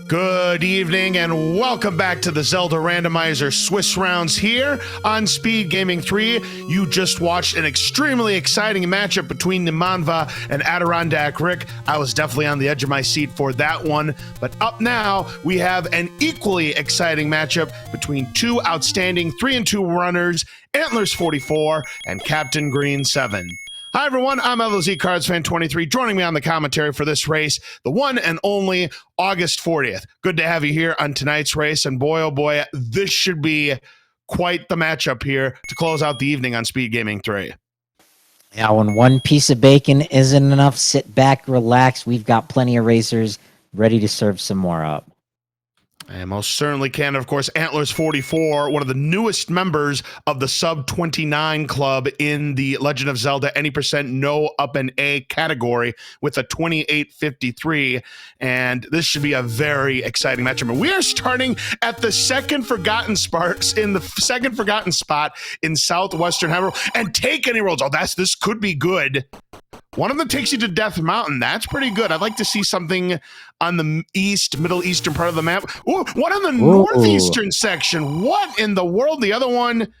Good evening and welcome back to the Zelda Randomizer Swiss rounds here on SpeedGaming7. You just watched an extremely exciting matchup between Nimanva and Adirondack Rick. I was definitely on the edge of my seat for that one. But up now, we have an equally exciting matchup between two outstanding 3-2 runners, Antlerz44 and CaptainGreen7. Hi everyone, I'm Z1R 23, joining me on the commentary for this race, the one and only August 40th. Good to have you here on tonight's race, and boy oh boy, this should be quite the matchup here to close out the evening on SpeedGaming3. Yeah, when one piece of bacon isn't enough, sit back, relax. We've got plenty of racers ready to serve some more up. And most certainly can. Of course, Antlerz44, one of the newest members of the sub-29 club in the Legend of Zelda Any Percent No Up and A category with a 28.53. And this should be a very exciting matchup. And we are starting at the second forgotten spot in Southwestern Hyrule. And take any roads. Oh, this could be good. One of them takes you to Death Mountain. That's pretty good. I'd like to see something on the middle eastern part of the map. Ooh, one on the northeastern section. What in the world? The other one,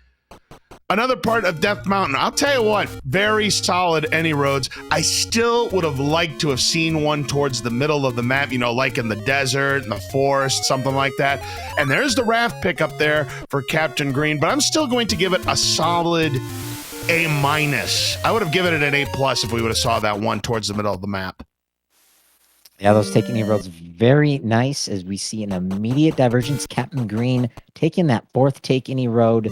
another part of Death Mountain. I'll tell you what, very solid any roads. I still would have liked to have seen one towards the middle of the map, you know, like in the desert, in the forest, something like that. And there's the raft pick up there for Captain Green, but I'm still going to give it a solid A-. I would have given it an A+ if we would have saw that one towards the middle of the map. Yeah, those take any roads very nice as we see an immediate divergence. Captain Green taking that fourth take any road,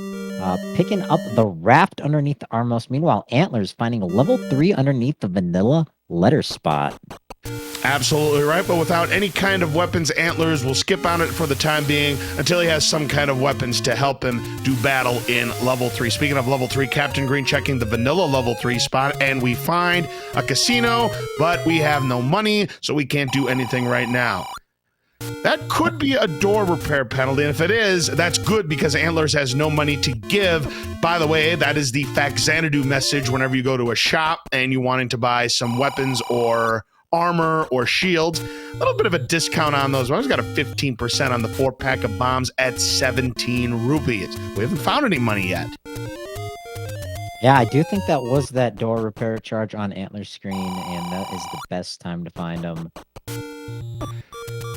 picking up the raft underneath the Armos. Meanwhile, Antlerz finding a level 3 underneath the vanilla letter spot. Absolutely right, but without any kind of weapons, Antlerz will skip on it for the time being until he has some kind of weapons to help him do battle in level 3. Speaking of level 3, Captain Green checking the vanilla level 3 spot, and we find a casino, but we have no money, so we can't do anything right now. That could be a door repair penalty, and if it is, that's good because Antlerz has no money to give. By the way, that is the Fact Xanadu message whenever you go to a shop and you're wanting to buy some weapons or armor or shields. A little bit of a discount on those. I always got a 15% on the 4-pack of bombs at 17 rupees. We haven't found any money yet. Yeah, I do think that was that door repair charge on Antler's screen, and that is the best time to find them.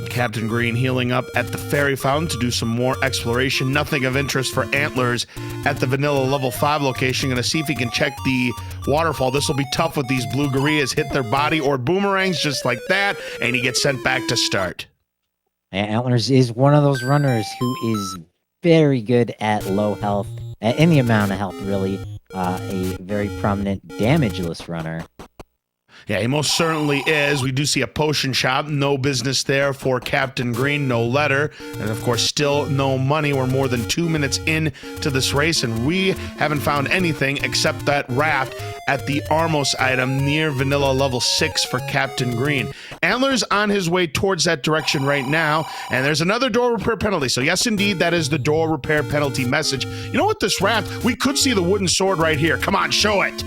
Captain Green healing up at the fairy fountain to do some more exploration. Nothing of interest for Antlerz at the vanilla level 5 location. Gonna see if he can check the waterfall. This will be tough with these blue gorillas hit their body or boomerangs just like that, and he gets sent back to start. Antlerz is one of those runners who is very good at low health, at any amount of health really. A very prominent damageless runner. Yeah, he most certainly is. We do see a potion shop. No business there for Captain Green. No letter. And, of course, still no money. We're more than 2 minutes into this race, and we haven't found anything except that raft at the Armos item near vanilla level 6 for Captain Green. Antlerz on his way towards that direction right now, and there's another door repair penalty. So, yes, indeed, that is the door repair penalty message. You know what, this raft, we could see the wooden sword right here. Come on, show it.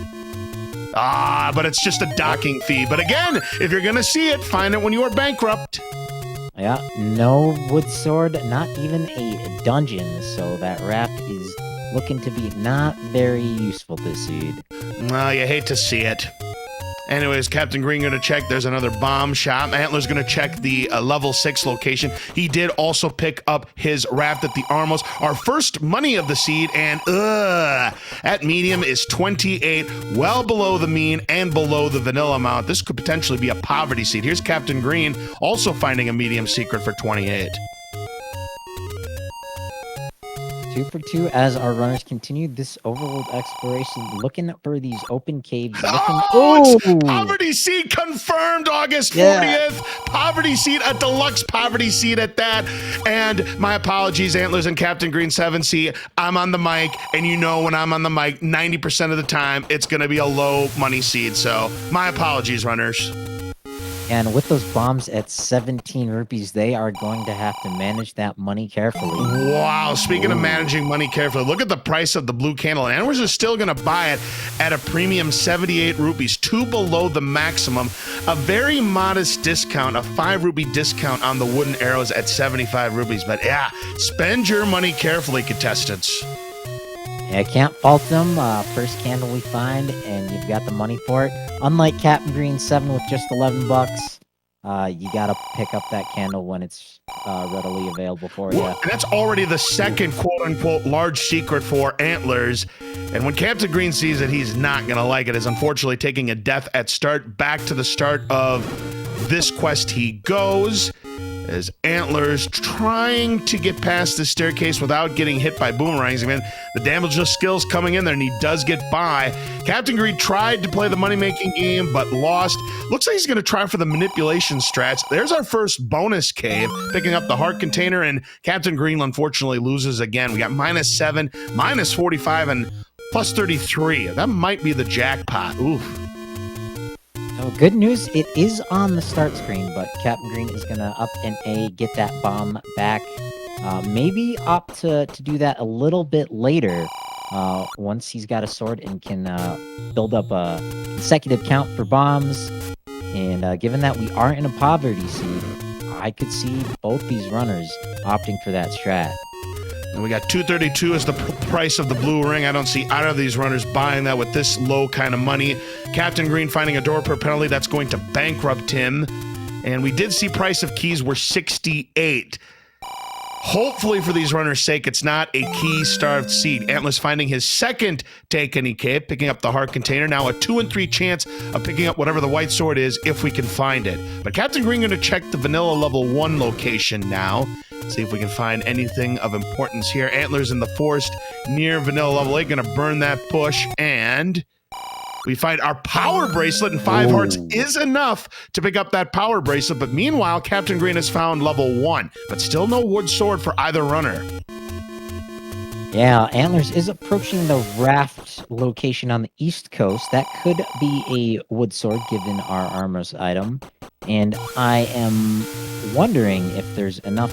But it's just a docking fee. But again, if you're going to see it, find it when you are bankrupt. Yeah, no wood sword, not even a dungeon. So that raft is looking to be not very useful this seed. Well, you hate to see it. Anyways, Captain Green going to check. There's another bomb shop. Antlerz going to check the level 6 location. He did also pick up his raft at the Armos. Our first money of the seed, and at medium is 28, well below the mean and below the vanilla amount. This could potentially be a poverty seed. Here's Captain Green also finding a medium secret for 28. 2 for 2 as our runners continue this overworld exploration, looking for these open caves. It's poverty seed confirmed August 40th. Poverty seed, a deluxe poverty seed at that. And my apologies, Antlerz and CaptainGreen7. See, I'm on the mic, and you know when I'm on the mic, 90% of the time, it's going to be a low money seed. So my apologies, runners. And with those bombs at 17 rupees, they are going to have to manage that money carefully. Wow, speaking of Ooh. managing money carefully, look at the price of the blue candle. Antlerz is still going to buy it at a premium 78 rupees, 2 below the maximum. A very modest discount, a 5 rupee discount on the wooden arrows at 75 rupees. But yeah, spend your money carefully, contestants. Yeah, can't fault them. First candle we find, and you've got the money for it. Unlike CaptainGreen7 with just 11 bucks, you gotta pick up that candle when it's readily available for you. And that's already the second quote-unquote large secret for Antlerz. And when Captain Green sees it, he's not going to like it. Is unfortunately taking a death at start. Back to the start of this quest he goes. As Antlerz trying to get past the staircase without getting hit by boomerangs. I mean, the damage skills coming in there, and he does get by. Captain Green tried to play the money-making game, but lost. Looks like he's going to try for the manipulation strats. There's our first bonus cave, picking up the heart container, and Captain Green unfortunately loses again. We got -7, -45, and +33. That might be the jackpot. Oof. So good news, it is on the start screen, but Captain Green is going to up an A, get that bomb back. Maybe opt to do that a little bit later once he's got a sword and can build up a consecutive count for bombs. And given that we are in a poverty seed, I could see both these runners opting for that strat. And we got 232 as the price of the blue ring. I don't see either of these runners buying that with this low kind of money. Captain Green finding a door per penalty. That's going to bankrupt him. And we did see price of keys were 68. Hopefully for these runners' sake, it's not a key-starved seed. Antlerz finding his second take any cave, picking up the heart container. Now a 2 in 3 chance of picking up whatever the white sword is if we can find it. But Captain Green going to check the vanilla level 1 location now. See if we can find anything of importance here. Antlerz in the forest near vanilla level 8. Going to burn that bush. And we find our power bracelet, and 5 hearts is enough to pick up that power bracelet. But meanwhile, Captain Green has found level 1, but still no wood sword for either runner. Yeah, Antlerz is approaching the raft location on the east coast. That could be a wood sword given our armor's item. And I am wondering if there's enough.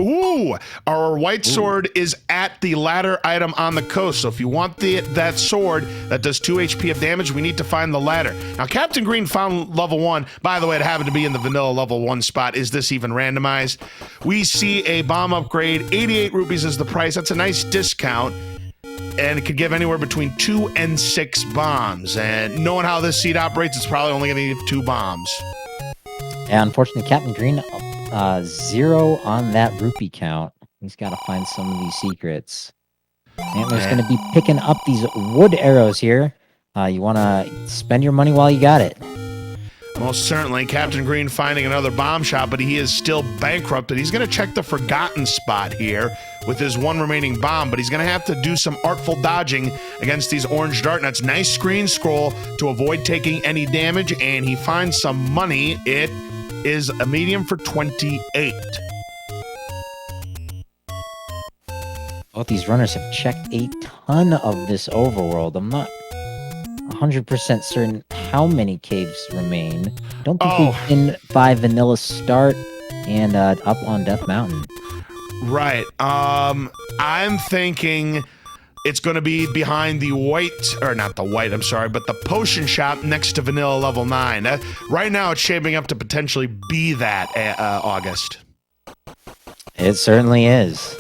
Ooh, our white sword is at the ladder item on the coast. So if you want that sword that does 2 HP of damage, we need to find the ladder. Now, Captain Green found level 1. By the way, it happened to be in the vanilla level 1 spot. Is this even randomized? We see a bomb upgrade. 88 rupees is the price. That's a nice discount. And it could give anywhere between 2 and 6 bombs. And knowing how this seed operates, it's probably only going to need 2 bombs. Yeah, unfortunately, Captain Green 0 on that rupee count. He's got to find some of these secrets. Antlerz going to be picking up these wood arrows here. You want to spend your money while you got it. Most certainly. Captain Green finding another bomb shot, but he is still bankrupted. He's going to check the forgotten spot here with his 1 remaining bomb, but he's going to have to do some artful dodging against these orange dart nuts. Nice screen scroll to avoid taking any damage, and he finds some money. It is a medium for 28. Both these runners have checked a ton of this overworld. I'm not 100% certain how many caves remain. Don't think we've been by Vanilla Start and up on Death Mountain. Right. I'm thinking it's going to be behind the but the potion shop next to Vanilla Level 9. Right now, it's shaping up to potentially be that, August. It certainly is.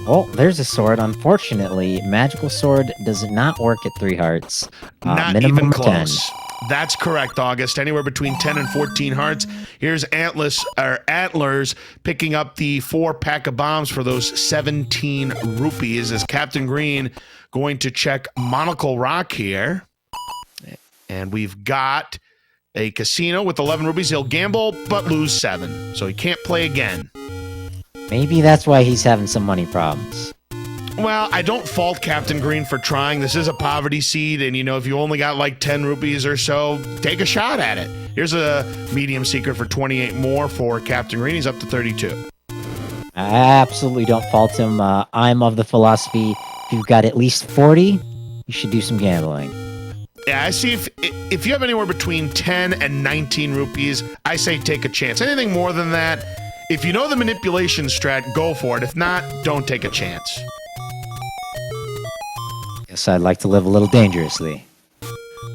Oh, there's a sword. Unfortunately, magical sword does not work at 3 hearts. Not minimum even close. 10. That's correct, August. Anywhere between 10 and 14 hearts. Here's Antlerz picking up the 4-pack of bombs for those 17 rupees. As Captain Green going to check Monocle Rock here. And we've got a casino with 11 rupees. He'll gamble, but lose 7. So he can't play again. Maybe that's why he's having some money problems. Well, I don't fault Captain Green for trying. This is a poverty seed, and, if you only got like 10 rupees or so, take a shot at it. Here's a medium secret for 28 more for Captain Green. He's up to 32. I absolutely don't fault him. I'm of the philosophy, if you've got at least 40, you should do some gambling. Yeah, I see if you have anywhere between 10 and 19 rupees, I say take a chance. Anything more than that, if you know the manipulation strat, go for it. If not, don't take a chance. Yes, I'd like to live a little dangerously.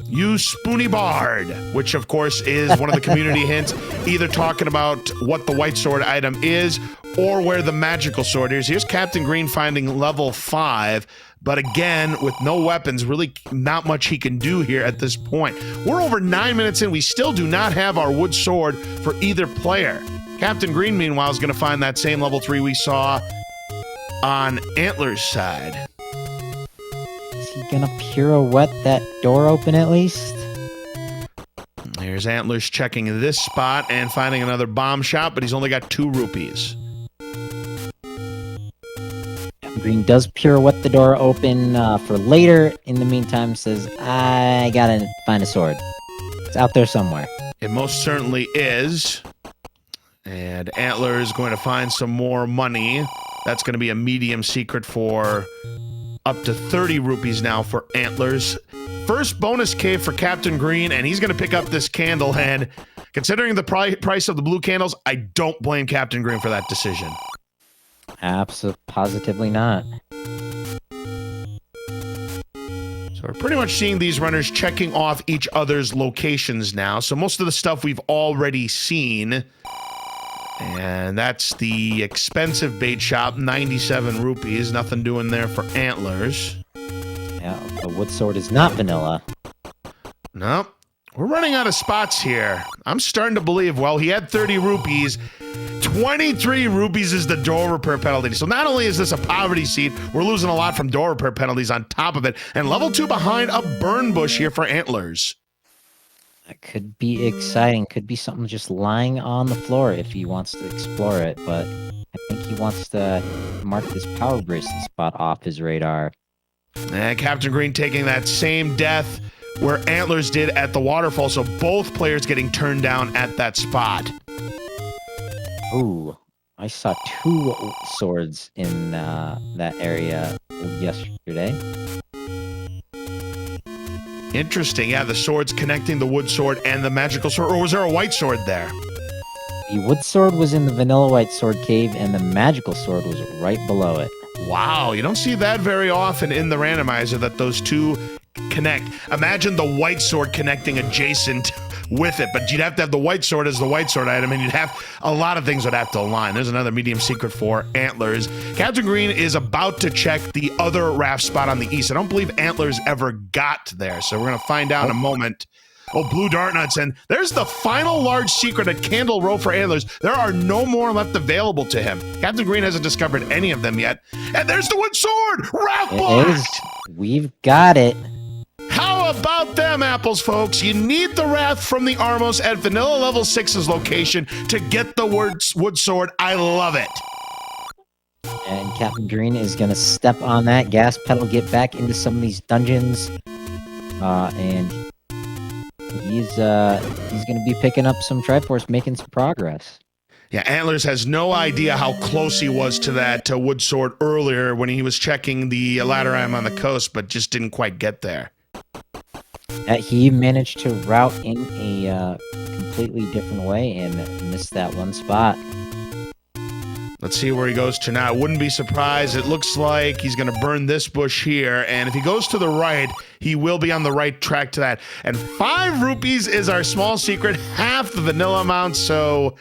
Use Spoony Bard, which of course is one of the community hints, either talking about what the white sword item is or where the magical sword is. Here's Captain Green finding level 5, but again, with no weapons, really not much he can do here at this point. We're over 9 minutes in. We still do not have our wood sword for either player. Captain Green, meanwhile, is going to find that same level 3 we saw on Antler's side. Is he gonna pirouette that door open at least? Here's Antler's checking this spot and finding another bomb shot, but he's only got 2 rupees. Green does pirouette the door open for later. In the meantime, says, I gotta find a sword. It's out there somewhere. It most certainly is. And Antler is going to find some more money. That's going to be a medium secret for up to 30 rupees now for Antlers. First bonus cave for Captain Green, and he's going to pick up this candle. And considering the price of the blue candles, I don't blame Captain Green for that decision. Positively not. So we're pretty much seeing these runners checking off each other's locations now. So most of the stuff we've already seen. And that's the expensive bait shop, 97 rupees. Nothing doing there for Antlers. Yeah, the wood sword is not vanilla. Nope. We're running out of spots here. I'm starting to believe, well, he had 30 rupees. 23 rupees is the door repair penalty. So not only is this a poverty seed, we're losing a lot from door repair penalties on top of it. And level 2 behind a burn bush here for Antlers. That could be exciting. Could be something just lying on the floor if he wants to explore it. But I think he wants to mark this power bracelet spot off his radar. And Captain Green taking that same death where Antlers did at the waterfall. So both players getting turned down at that spot. Ooh, I saw 2 swords in that area yesterday. Interesting. Yeah, the swords connecting the wood sword and the magical sword. Or was there a white sword there? The wood sword was in the vanilla white sword cave, and the magical sword was right below it. Wow, you don't see that very often in the randomizer that those two connect. Imagine the white sword connecting adjacent with it, but you'd have to have the white sword as the white sword item, and you'd have a lot of things would have to align. There's another medium secret for Antlers. Captain Green is about to check the other raft spot on the east. I don't believe Antlers ever got there, so we're going to find out in a moment. Oh, blue dart nuts, and there's the final large secret at Candle Row for Antlers. There are no more left available to him. Captain Green hasn't discovered any of them yet. And there's the wood sword! Raft blocked! We've got it. How about them apples, folks? You need the Wrath from the Armos at Vanilla Level 6's location to get the wood sword. I love it. And Captain Green is going to step on that gas pedal, get back into some of these dungeons. And he's going to be picking up some Triforce, making some progress. Yeah, Antlers has no idea how close he was to that wood sword earlier when he was checking the ladder item on the coast, but just didn't quite get there. He managed to route in a completely different way and missed that one spot. Let's see where he goes to now. I wouldn't be surprised. It looks like he's going to burn this bush here, and if he goes to the right, he will be on the right track to that. And 5 rupees is our small secret, half the vanilla amount, so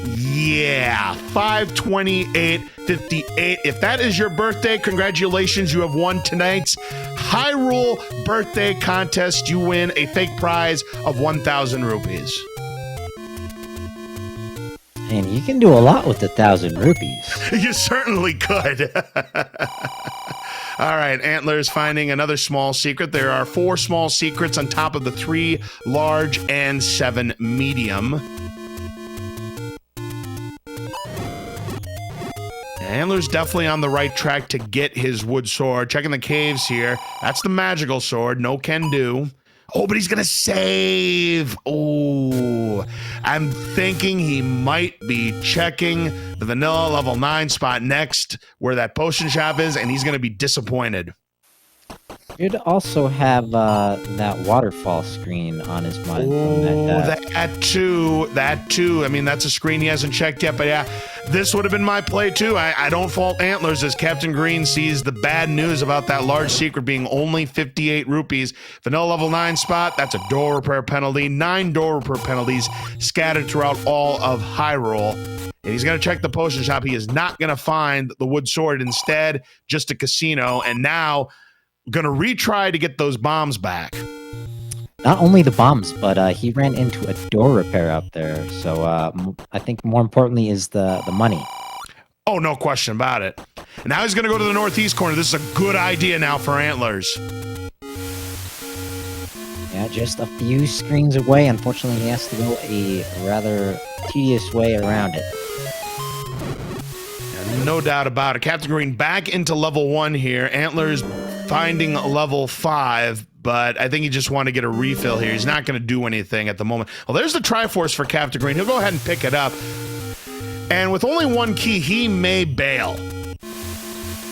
yeah, 528.58. If that is your birthday, congratulations, you have won tonight's Hyrule birthday contest. You win a fake prize of 1,000 rupees. And you can do a lot with 1,000 rupees. You certainly could. All right, Antlers finding another small secret. There are 4 small secrets on top of the 3 large and 7 medium. Antler's definitely on the right track to get his wood sword. Checking the caves here. That's the magical sword. No can do. Oh, but he's going to save. Oh, I'm thinking he might be checking the vanilla level 9 spot next where that potion shop is, and he's going to be disappointed. Should also have that waterfall screen on his mind. Oh, that too. I mean, that's a screen he hasn't checked yet, but yeah, this would have been my play too. I don't fault Antlers as Captain Green sees the bad news about that large secret being only 58 rupees. Vanilla level 9 spot, that's a door repair penalty. 9 door repair penalties scattered throughout all of Hyrule. And he's going to check the potion shop. He is not going to find the wood sword. Instead, just a casino. And now going to retry to get those bombs back. Not only the bombs, but he ran into a door repair out there. So I think more importantly is the money. Oh, no question about it. And now he's going to go to the northeast corner. This is a good idea now for Antlers. Yeah, just a few screens away. Unfortunately, he has to go a rather tedious way around it. No doubt about it. Captain Green back into level 1 here. Antlers finding level 5, but I think he just wanted to get a refill here. He's not going to do anything at the moment. Well, there's the Triforce for Captain Green. He'll go ahead and pick it up. And with only 1 key, he may bail.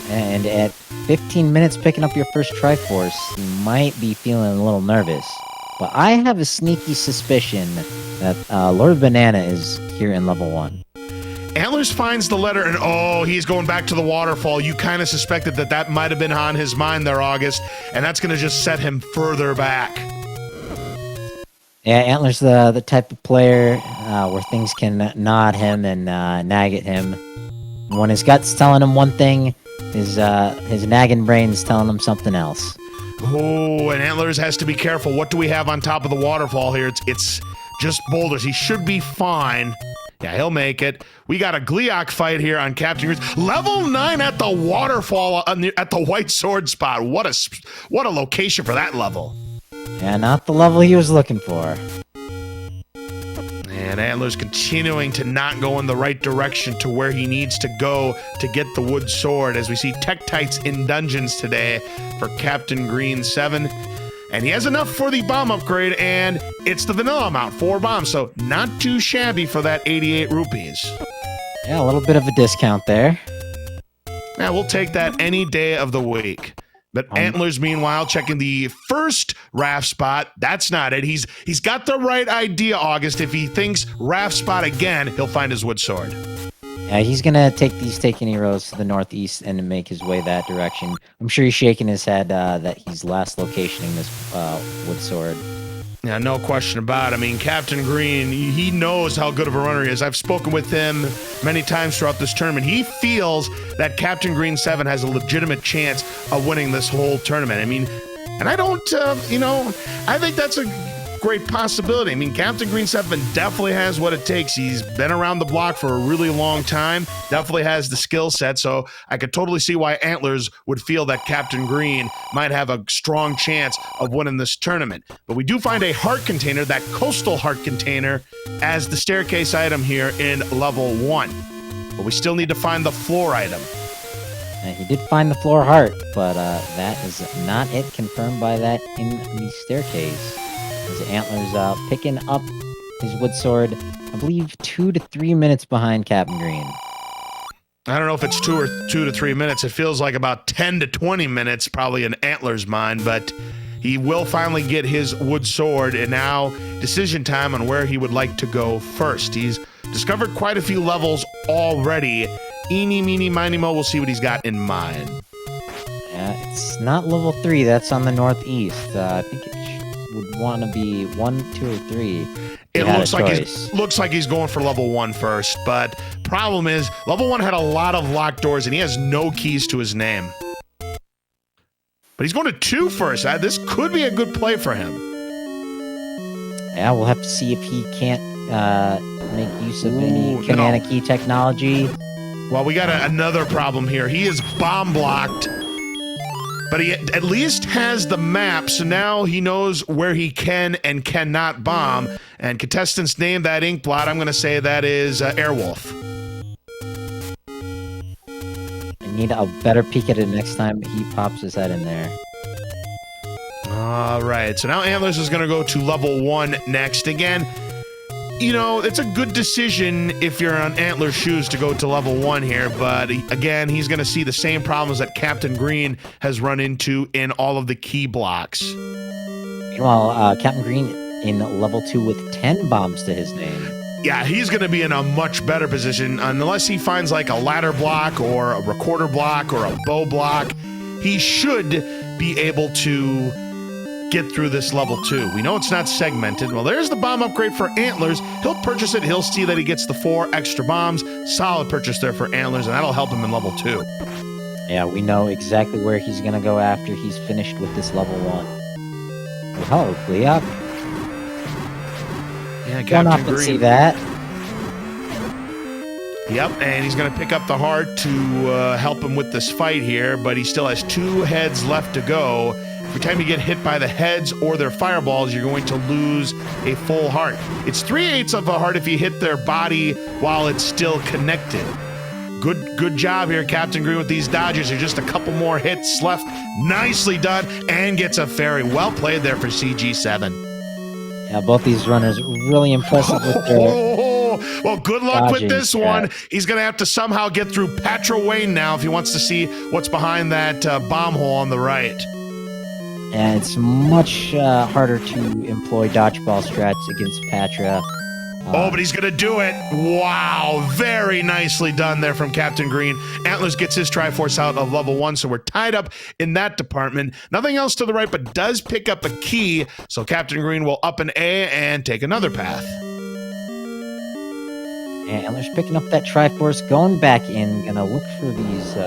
And at 15 minutes picking up your first Triforce, you might be feeling a little nervous. But I have a sneaky suspicion that Lord Banana is here in level 1. Antlers finds the letter, and oh, he's going back to the waterfall. You kind of suspected that might have been on his mind there, August, and that's going to just set him further back. Yeah, Antler's the type of player where things can nod him and nag at him. When his gut's telling him one thing, his nagging brain's telling him something else. Oh, and Antlers has to be careful. What do we have on top of the waterfall here? It's just boulders. He should be fine. Yeah, he'll make it. We got a Gleeok fight here on Captain Green's level 9 at the waterfall at the white sword spot. What a location for that level. Yeah, not the level he was looking for. And Antlers continuing to not go in the right direction to where he needs to go to get the wood sword, as we see Tektites in dungeons today for CaptainGreen7. And he has enough for the bomb upgrade, and it's the vanilla amount, 4 bombs, so not too shabby for that 88 rupees. Yeah, a little bit of a discount there. Yeah, we'll take that any day of the week. But Antlers, meanwhile, checking the first raft spot. That's not it. He's got the right idea, August. If he thinks raft spot again, he'll find his wood sword. Yeah, he's going to take these Take-Any roads to the northeast and make his way that direction. I'm sure he's shaking his head that he's last locationing this wood sword. Yeah, no question about it. I mean, Captain Green, he knows how good of a runner he is. I've spoken with him many times throughout this tournament. He feels that CaptainGreen7 has a legitimate chance of winning this whole tournament. I mean, and I don't, I think that's a great possibility. I mean, CaptainGreen7 definitely has what it takes. He's been around the block for a really long time, definitely has the skill set, so I could totally see why Antlers would feel that Captain Green might have a strong chance of winning this tournament. But we do find a heart container, that coastal heart container, as the staircase item here in level 1. But we still need to find the floor item. He did find the floor heart, but that is not it, confirmed by that in the staircase. As Antlers picking up his wood sword, I believe 2 to 3 minutes behind Captain Green. I don't know if it's 2 to 3 minutes. It feels like about 10 to 20 minutes, probably in Antlers' mind, but he will finally get his wood sword, and now decision time on where he would like to go first. He's discovered quite a few levels already. Eeny, meeny, miny, mo, we'll see what he's got in mind. Yeah, it's not level 3, that's on the northeast. I think it would want to be 1, 2, or 3. It looks like he's going for level 1 first, but problem is level 1 had a lot of locked doors and he has no keys to his name. But he's going to 2 first. This could be a good play for him. Yeah, we'll have to see if he can't make use of any Kanana key technology. Well, we got another problem here. He is bomb blocked. But he at least has the map, so now he knows where he can and cannot bomb. And contestants name that ink blot. I'm going to say that is Airwolf. I need a better peek at it next time he pops his head in there. All right, so now Antlers is going to go to level 1 next. Again, you know, it's a good decision if you're on Antler's shoes to go to level 1 here, but again, he's going to see the same problems that Captain Green has run into in all of the key blocks. Meanwhile, Captain Green in level 2 with 10 bombs to his name. Yeah, he's going to be in a much better position unless he finds like a ladder block or a recorder block or a bow block. He should be able to get through this level 2. We know it's not segmented. Well, there's the bomb upgrade for Antlers. He'll purchase it. He'll see that he gets the 4 extra bombs. Solid purchase there for Antlers, and that'll help him in level 2. Yeah, we know exactly where he's going to go after he's finished with this level 1. Oh, hello, Gleok. Yeah, Don't often see that. Yep, and he's going to pick up the heart to help him with this fight here, but he still has 2 heads left to go. Every time you get hit by the heads or their fireballs, you're going to lose a full heart. It's 3/8 of a heart if you hit their body while it's still connected. Good job here, Captain Green, with these dodges. There's just a couple more hits left. Nicely done, and gets a fairy. Well played there for CG7. Yeah, both these runners really impressive with their... Well, good luck with dodging this one. He's going to have to somehow get through Patra Wayne now if he wants to see what's behind that bomb hole on the right. And it's much harder to employ dodgeball strats against Patra. Oh, but he's going to do it. Wow, very nicely done there from Captain Green. Antlers gets his Triforce out of level 1, so we're tied up in that department. Nothing else to the right, but does pick up a key, so Captain Green will up an A and take another path. And Antler's picking up that Triforce, going back in, gonna look for these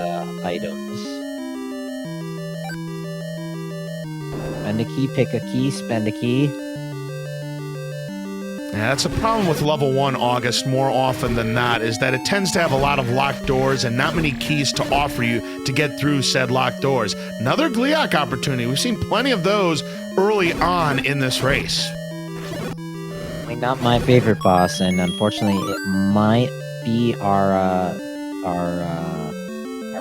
items. Spend a key, pick a key, spend a key. Yeah, that's a problem with level 1 August more often than not, is that it tends to have a lot of locked doors and not many keys to offer you to get through said locked doors. Another Gleok opportunity. We've seen plenty of those early on in this race. Not my favorite boss, and unfortunately it might be our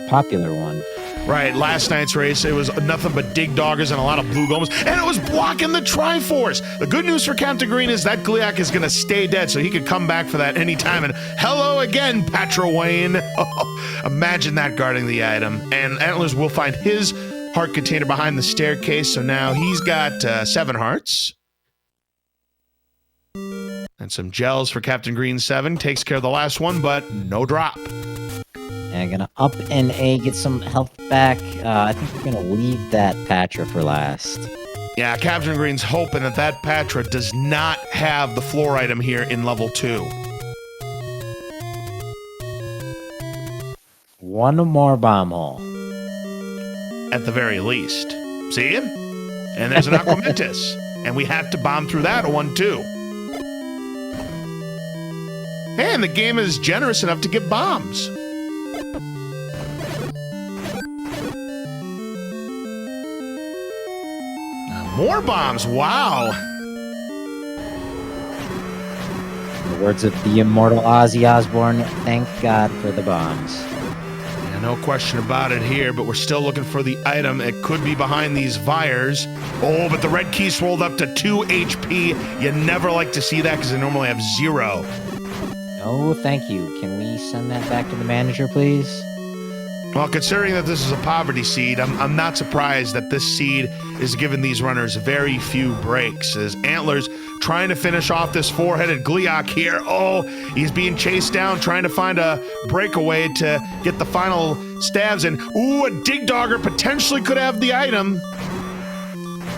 popular one. Right, last night's race, it was nothing but dig doggers and a lot of blue golems, and it was blocking the Triforce. The good news for Captain Green is that Gleok is going to stay dead, so he could come back for that anytime. And hello again, Patra Wayne. Oh, imagine that guarding the item. And Antlers will find his heart container behind the staircase, so now he's got 7 hearts. And some gels for CaptainGreen7. Takes care of the last one, but no drop. And gonna up an A, get some health back. I think we're gonna leave that Patra for last. Yeah, Captain Green's hoping that that Patra does not have the floor item here in level 2. One more bomb hole. At the very least. See? And there's an Aquamentus. And we have to bomb through that one, too. And the game is generous enough to give bombs. More bombs, wow. In the words of the immortal Ozzy Osbourne, thank God for the bombs. Yeah, no question about it here, but we're still looking for the item. It could be behind these Vires. Oh, but the red key's rolled up to 2 HP. You never like to see that because they normally have 0. No, thank you. Can we send that back to the manager, please? Well, considering that this is a poverty seed, I'm not surprised that this seed is giving these runners very few breaks. As Antlers trying to finish off this 4-headed Gleok here. Oh, he's being chased down, trying to find a breakaway to get the final stabs in. Ooh, a Dig Dogger potentially could have the item.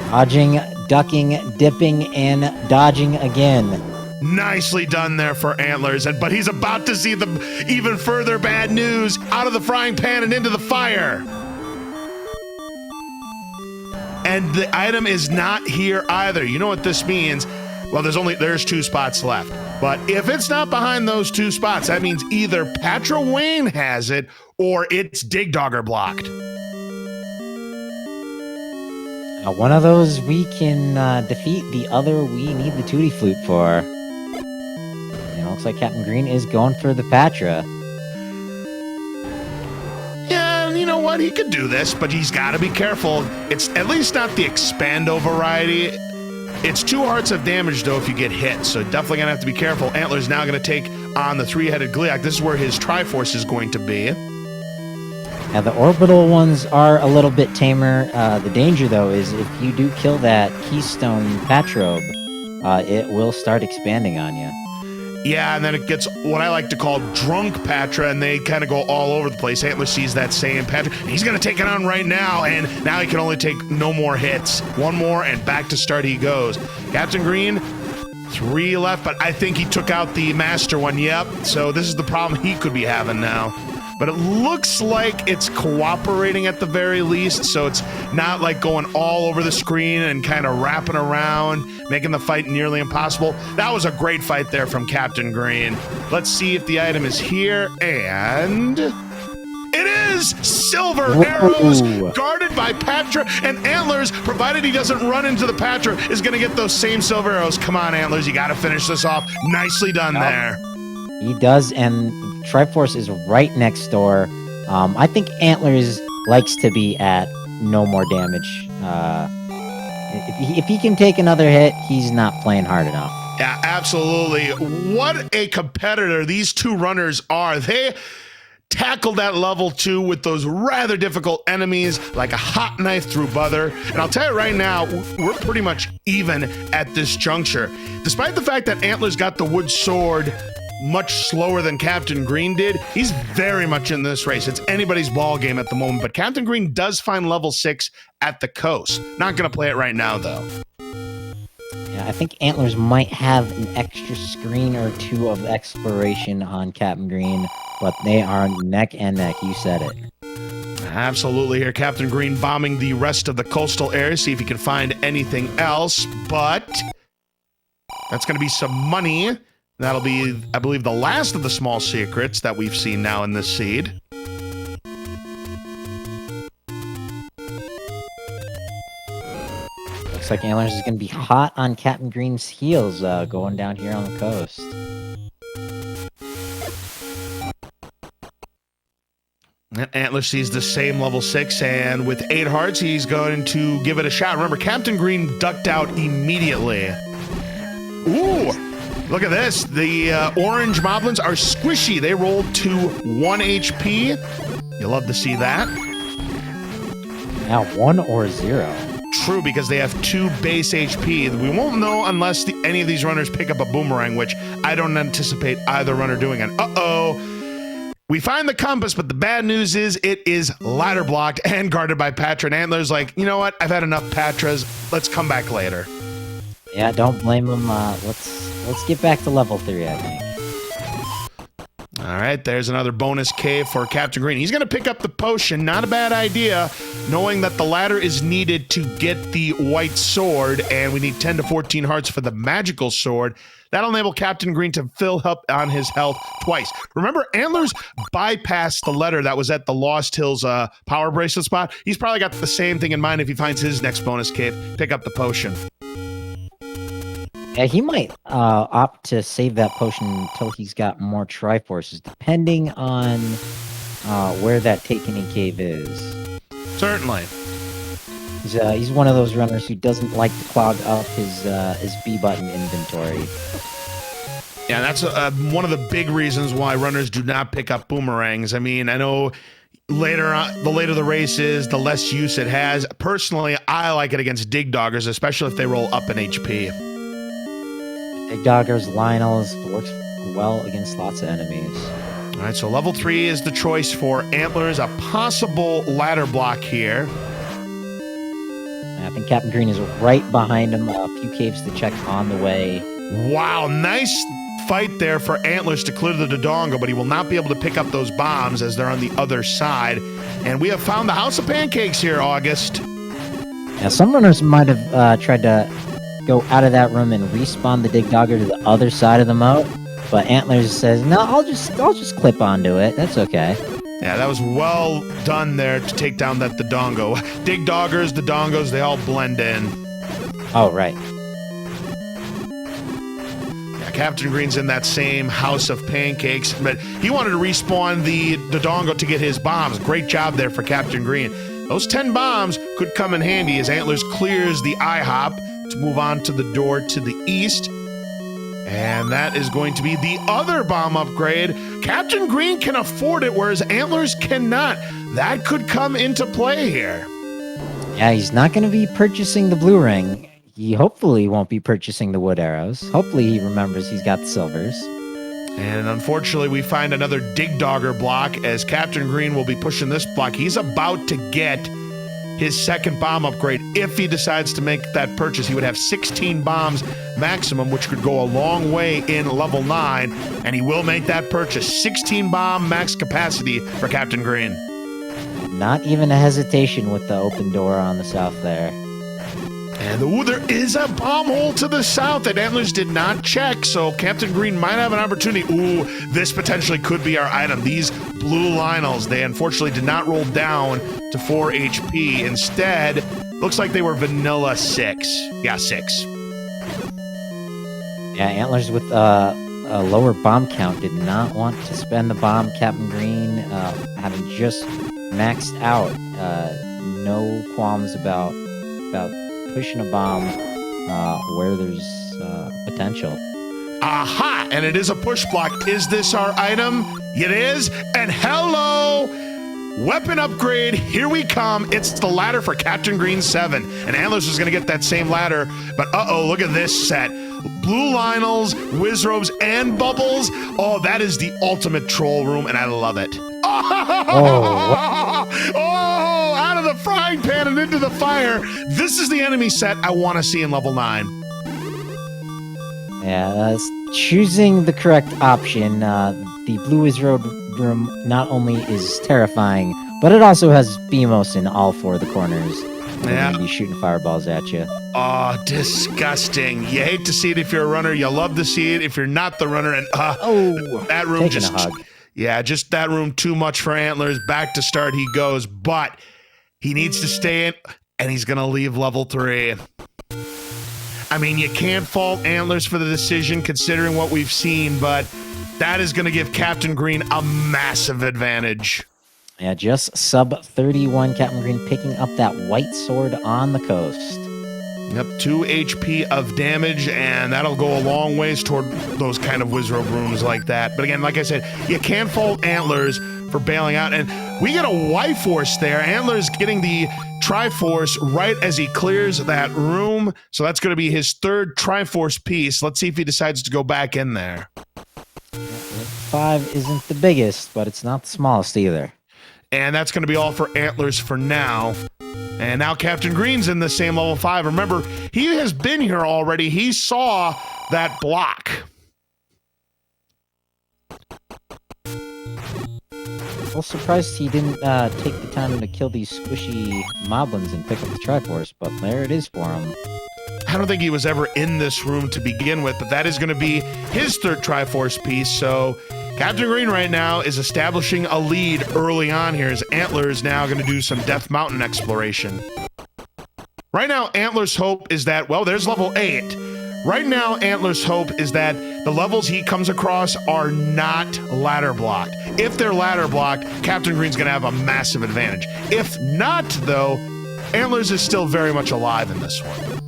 Dodging, ducking, dipping, and dodging again. Nicely done there for Antlers, but he's about to see the even further bad news out of the frying pan and into the fire. And the item is not here either. You know what this means? Well, there's 2 spots left. But if it's not behind those 2 spots, that means either Patra Wayne has it or it's Dig Dogger blocked. One of those we can defeat, the other we need the Tutti Flute for. Looks like Captain Green is going for the Patra. Yeah, you know what? He could do this, but he's got to be careful. It's at least not the Expando variety. It's 2 hearts of damage, though, if you get hit, so definitely going to have to be careful. Antler's now going to take on the 3-headed Gliak. This is where his Triforce is going to be. Now, the orbital ones are a little bit tamer. The danger, though, is if you do kill that Keystone Patrobe, it will start expanding on you. Yeah, and then it gets what I like to call drunk Patra, and they kind of go all over the place. Antler sees that same Patra. He's going to take it on right now, and now he can only take no more hits. 1 more, and back to start he goes. Captain Green, 3 left, but I think he took out the Master one. Yep, so this is the problem he could be having now. But it looks like it's cooperating at the very least, so it's not like going all over the screen and kind of wrapping around, making the fight nearly impossible. That was a great fight there from Captain Green. Let's see if the item is here, and it is! Silver arrows guarded by Patra, and Antlers, provided he doesn't run into the Patra, is going to get those same silver arrows. Come on, Antlers, you got to finish this off. Nicely done there. He does, and Triforce is right next door. I think Antlers likes to be at no more damage. If he can take another hit, he's not playing hard enough. Yeah, absolutely. What a competitor these 2 runners are. They tackled that level 2 with those rather difficult enemies like a hot knife through butter. And I'll tell you right now, we're pretty much even at this juncture. Despite the fact that Antlers got the wood sword much slower than Captain Green did, he's very much in this race. It's anybody's ball game at the moment, but Captain Green does find level 6 at the coast. Not going to play it right now, though. Yeah, I think Antlers might have an extra screen or 2 of exploration on Captain Green, but they are neck and neck. You said it. Absolutely here. Captain Green bombing the rest of the coastal area, see if he can find anything else, but that's going to be some money. That'll be, I believe, the last of the small secrets that we've seen now in this seed. Looks like Antlers is going to be hot on Captain Green's heels going down here on the coast. Antler sees the same level 6, and with 8 hearts, he's going to give it a shot. Remember, Captain Green ducked out immediately. Ooh! Look at this. The orange moblins are squishy. They rolled to 1 HP. You'll love to see that. Now 1 or 0. True, because they have 2 base HP. We won't know unless any of these runners pick up a boomerang, which I don't anticipate either runner doing. And uh-oh. We find the compass, but the bad news is it is ladder blocked and guarded by Patra. And Antler's like, you know what? I've had enough Patras. Let's come back later. Yeah, don't blame him. Let's get back to level 3, I think. All right, there's another bonus cave for Captain Green. He's going to pick up the potion. Not a bad idea, knowing that the ladder is needed to get the white sword, and we need 10 to 14 hearts for the magical sword. That'll enable Captain Green to fill up on his health twice. Remember, Antlers bypassed the letter that was at the Lost Hills power bracelet spot. He's probably got the same thing in mind if he finds his next bonus cave. Pick up the potion. Yeah, he might opt to save that potion until he's got more Triforces, depending on where that Takening Cave is. Certainly. He's one of those runners who doesn't like to clog up his B-button inventory. Yeah, that's one of the big reasons why runners do not pick up boomerangs. I mean, I know later on, the later the race is, the less use it has. Personally, I like it against Dig Doggers, especially if they roll up in HP. Dig Doggers, Lionels, works well against lots of enemies. All right, so level 3 is the choice for Antlers, a possible ladder block here. I think Captain Green is right behind him. A few caves to check on the way. Wow, nice fight there for Antlers to clear the Dodongo, but he will not be able to pick up those bombs as they're on the other side. And we have found the House of Pancakes here, August. Yeah, some runners might have tried to go out of that room and respawn the Dig Dogger to the other side of the moat, but Antlers says, no, I'll just clip onto it. That's okay. Yeah, that was well done there to take down that Dodongo. Dig Doggers, Dodongos, they all blend in. Oh, right. Yeah, Captain Green's in that same House of Pancakes, but he wanted to respawn the Dodongo to get his bombs. Great job there for Captain Green. Those 10 bombs could come in handy as Antlers clears the IHOP to move on to the door to the east. And that is going to be the other bomb upgrade. Captain Green can afford it, whereas Antlers cannot. That could come into play here. Yeah, he's not going to be purchasing the blue ring. He hopefully won't be purchasing the wood arrows. Hopefully he remembers he's got the silvers. And unfortunately, we find another Dig Dogger block as Captain Green will be pushing this block. He's about to get his second bomb upgrade. If he decides to make that purchase, he would have 16 bombs maximum, which could go a long way in level 9. And he will make that purchase. 16 bomb max capacity for Captain Green. Not even a hesitation with the open door on the south there. And ooh, there is a bomb hole to the south that Antlers did not check, so Captain Green might have an opportunity. Ooh, this potentially could be our item. These blue Lionels, they unfortunately did not roll down to 4 HP. Instead, looks like they were vanilla 6. Yeah, 6. Yeah, Antlers with a lower bomb count did not want to spend the bomb. Captain Green, having just maxed out, no qualms about pushing a bomb where there's potential. Aha! And it is a push block. Is this our item? It is. And hello! Weapon upgrade. Here we come. It's the ladder for CaptainGreen7. And Antlerz is going to get that same ladder. But uh-oh, look at this set. Blue Lionels, Wizrobes, and Bubbles. Oh, that is the ultimate troll room, and I love it. Oh, out of the frying pan and into the fire. This is the enemy set I want to see in level 9. Yeah, choosing the correct option. The blue Wizrobe room not only is terrifying, but it also has BMOS in all 4 of the corners. They're Yeah. going to be shooting fireballs at you. Oh, disgusting. You hate to see it if you're a runner. You love to see it if you're not the runner. And that room taking just... a hug. Yeah, just that room too much for Antlers. Back to start he goes, but he needs to stay in, and he's going to leave level 3. I mean, you can't fault Antlers for the decision considering what we've seen, but that is going to give Captain Green a massive advantage. Yeah, just sub 31 Captain Green picking up that white sword on the coast. Yep, 2 HP of damage, and that'll go a long ways toward those kind of Wizrobe rooms like that. But again, like I said, you can't fault Antlers for bailing out. And we get a Y-Force there. Antlers getting the Triforce right as he clears that room. So that's going to be his 3rd Triforce piece. Let's see if he decides to go back in there. 5 isn't the biggest, but it's not the smallest either. And that's going to be all for Antlers for now. And now Captain Green's in the same level 5. Remember, he has been here already. He saw that block. Well, surprised he didn't take the time to kill these squishy moblins and pick up the Triforce, but there it is for him. I don't think he was ever in this room to begin with, but that is going to be his 3rd Triforce piece. So Captain Green right now is establishing a lead early on here as Antlers now going to do some Death Mountain exploration. Right now, Antlers' hope is that, well, there's level 8. Right now, Antlers' hope is that the levels he comes across are not ladder blocked. If they're ladder blocked, Captain Green's going to have a massive advantage. If not, though, Antlers is still very much alive in this one.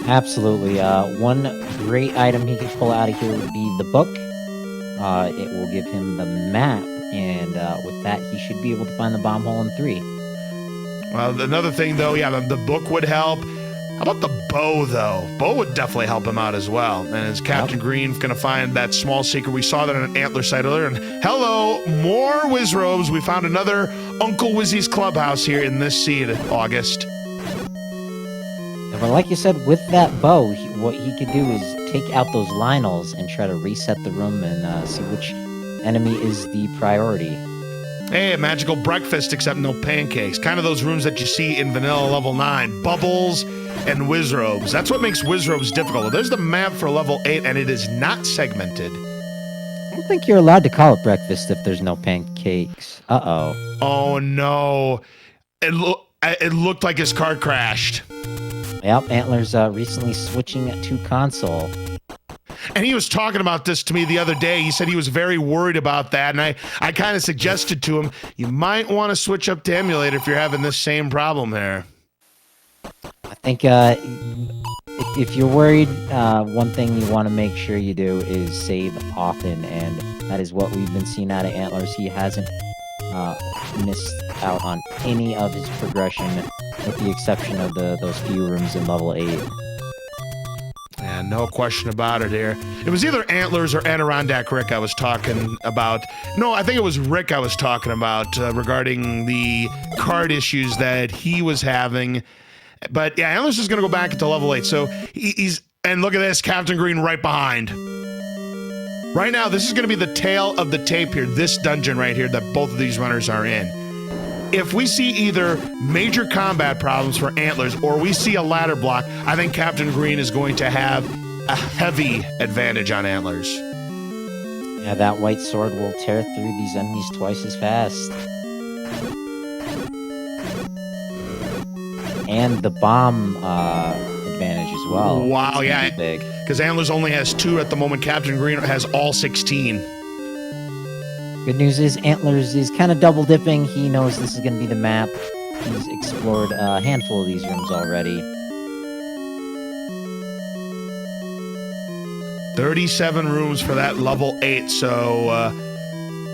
Absolutely. One great item he could pull out of here would be the book. It will give him the map, and with that, he should be able to find the bomb hole in 3. Well, another thing, though, yeah, the book would help. How about the bow, though? Bow would definitely help him out as well. And is Captain Green going to find that small secret? We saw that on an Antler site earlier. And hello, more Wizrobes. We found another Uncle Wizzy's clubhouse here in this seed, August. Yeah, but like you said, with that bow, what he could do is take out those Lionels and try to reset the room and see which enemy is the priority. Hey, a magical breakfast except no pancakes. Kind of those rooms that you see in vanilla level 9. Bubbles and Wizrobes. That's what makes Wizrobes difficult. There's the map for level 8, and it is not segmented. I don't think you're allowed to call it breakfast if there's no pancakes. Uh-oh. Oh, no. It looked like his car crashed. Yep, Antler's recently switching to console. And he was talking about this to me the other day. He said he was very worried about that, and I kind of suggested to him, you might want to switch up to emulator if you're having this same problem there. I think if you're worried, one thing you want to make sure you do is save often, and that is what we've been seeing out of Antlerz. He hasn't missed out on any of his progression, with the exception of those few rooms in level 8. And no question about it here. It was either Antlerz or Adirondack Rick I was talking about. No, I think it was Rick I was talking about regarding the card issues that he was having. But yeah, Antlerz is going to go back into level 8. So he's, and look at this, Captain Green right behind. Right now, this is going to be the tail of the tape here, this dungeon right here that both of these runners are in. If we see either major combat problems for Antlerz or we see a ladder block, I think Captain Green is going to have a heavy advantage on Antlerz. Yeah, that white sword will tear through these enemies twice as fast. And the bomb advantage as well. Wow, yeah. Big. Because Antlerz only has 2 at the moment. Captain Green has all 16. Good news is Antlerz is kind of double dipping. He knows this is going to be the map. He's explored a handful of these rooms already. 37 rooms for that level 8. So,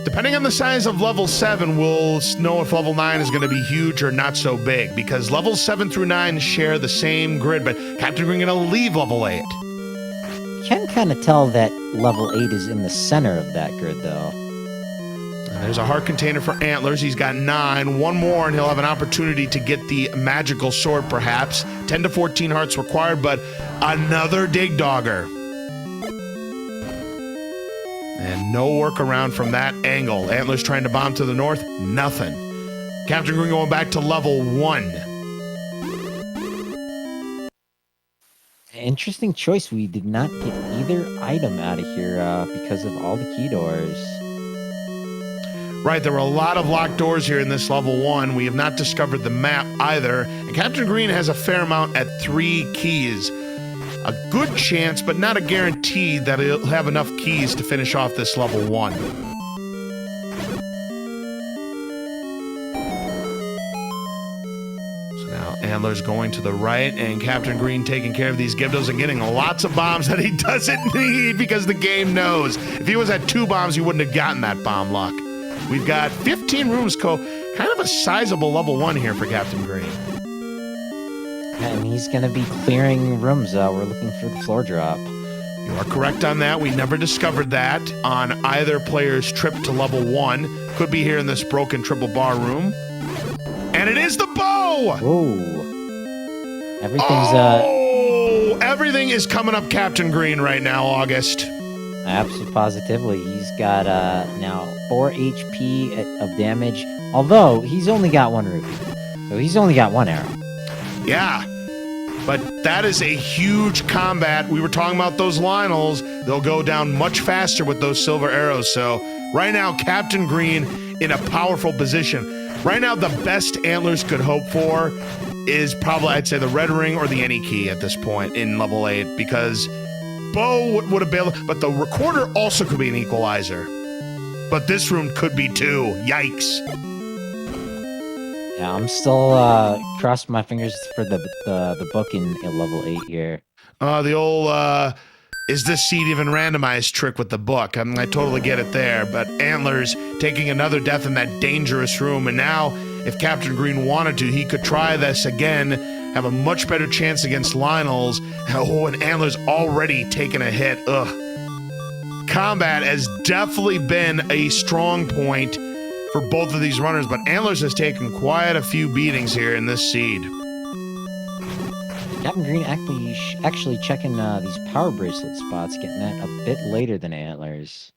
depending on the size of level 7, we'll know if level 9 is going to be huge or not so big. Because levels 7 through 9 share the same grid, but Captain Green going to leave level 8. You can kind of tell that level 8 is in the center of that grid, though. There's a heart container for Antlerz. He's got 9. One more, and he'll have an opportunity to get the magical sword, perhaps. 10 to 14 hearts required, but another dig dogger. And no workaround from that angle. Antlerz trying to bomb to the north. Nothing. Captain Green going back to level 1. Interesting choice. We did not get either item out of here because of all the key doors. Right, there were a lot of locked doors here in this level 1. We have not discovered the map either. And Captain Green has a fair amount at 3 keys. A good chance, but not a guarantee, that he'll have enough keys to finish off this level 1. So now Antlerz going to the right, and Captain Green taking care of these Gibdos and getting lots of bombs that he doesn't need because the game knows. If he was at 2 bombs, he wouldn't have gotten that bomb luck. We've got 15 rooms, kind of a sizable level 1 here for Captain Green. And he's going to be clearing rooms. We're looking for the floor drop. You are correct on that. We never discovered that on either player's trip to level 1. Could be here in this broken triple bar room. And it is the bow! Whoa. Everything is coming up Captain Green right now, August. Absolutely, positively. He's got now 4 HP of damage, although he's only got 1 rupee. So he's only got 1 arrow. Yeah, but that is a huge combat. We were talking about those Lionels. They'll go down much faster with those silver arrows. So right now, Captain Green in a powerful position. Right now, the best Antlerz could hope for is probably, I'd say, the red ring or the any key at this point in level 8, because bow would have been, but the recorder also could be an equalizer. But this room could be too. Yikes. Yeah, I'm still crossing my fingers for the book in level 8 here. The old, is this seed even randomized trick with the book? I totally get it there, but Antlerz taking another death in that dangerous room, and now, if Captain Green wanted to, he could try this again, have a much better chance against Lionel's. Oh, and Antlerz already taken a hit. Ugh. Combat has definitely been a strong point for both of these runners, but Antlerz has taken quite a few beatings here in this seed. Captain Green actually checking these power bracelet spots, getting that a bit later than Antlerz.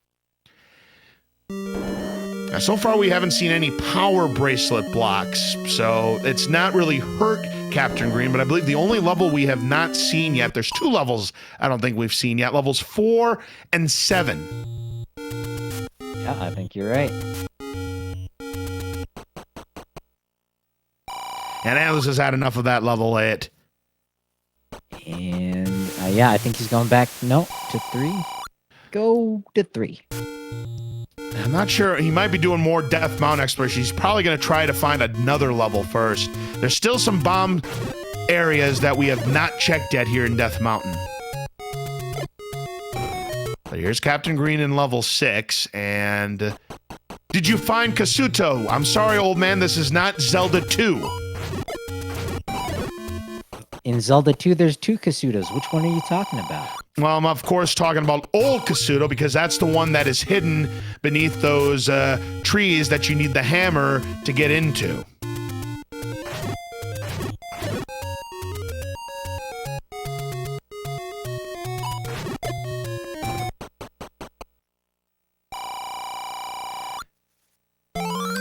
Now, so far we haven't seen any power bracelet blocks, so it's not really hurt Captain Green, but I believe the only level we have not seen yet, there's 2 levels I don't think we've seen yet, levels 4 and 7. Yeah, I think you're right. And Antlerz has had enough of that level 8. And yeah, I think he's going back, no, to 3. Go to 3. I'm not sure. He might be doing more Death Mountain exploration. He's probably going to try to find another level first. There's still some bomb areas that we have not checked yet here in Death Mountain. But here's Captain Green in level 6, and... Did you find Kasuto? I'm sorry, old man, this is not Zelda 2. In Zelda 2, there's 2 Kasutos. Which one are you talking about? Well, I'm of course talking about old Kasuto because that's the one that is hidden beneath those trees that you need the hammer to get into.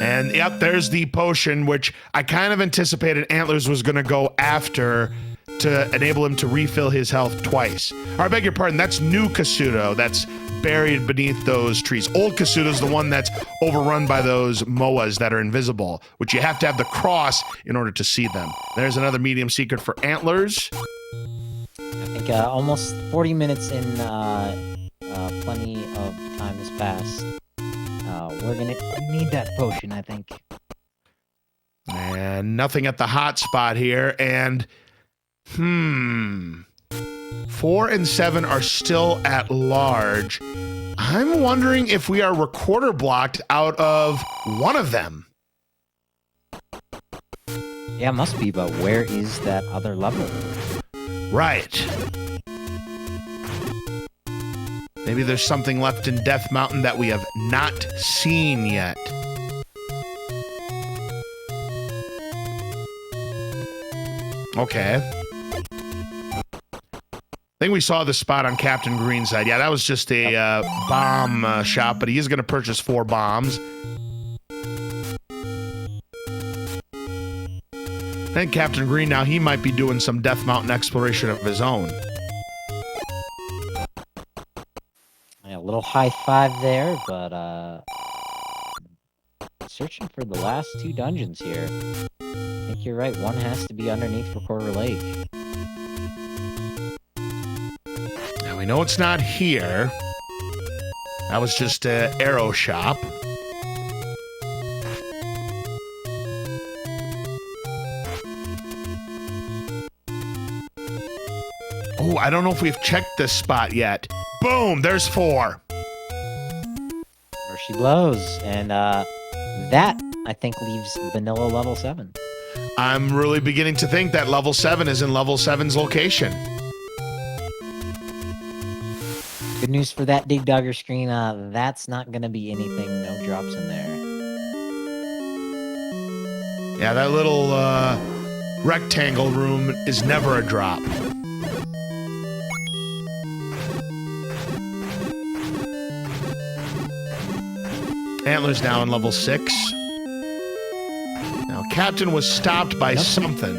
And yep, there's the potion, which I kind of anticipated Antlerz was going to go after to enable him to refill his health twice. Or I beg your pardon, that's new Kasuto that's buried beneath those trees. Old Kasuto's the one that's overrun by those moas that are invisible, which you have to have the cross in order to see them. There's another medium secret for Antlerz. I think almost 40 minutes in, plenty of time has passed. We're gonna need that potion, I think. And nothing at the hot spot here, and 4 and 7 are still at large. I'm wondering if we are recorder blocked out of one of them. Yeah, it must be, but where is that other level? Right. Maybe there's something left in Death Mountain that we have not seen yet. Okay. I think we saw the spot on Captain Green's side. Yeah, that was just a bomb shop, but he is going to purchase 4 bombs. I think Captain Green now, he might be doing some Death Mountain exploration of his own. Yeah, a little high five there, but searching for the last 2 dungeons here. I think you're right, one has to be underneath Recorder Lake. Now we know it's not here. That was just an arrow shop. Oh, I don't know if we've checked this spot yet. Boom, there's 4. There she blows, and that, I think, leaves vanilla level 7. I'm really beginning to think that level 7 is in level 7's location. Good news for that Dig Dogger screen, that's not going to be anything, no drops in there. Yeah, that little rectangle room is never a drop. Antlerz now in level 6. Now, Captain was stopped by something.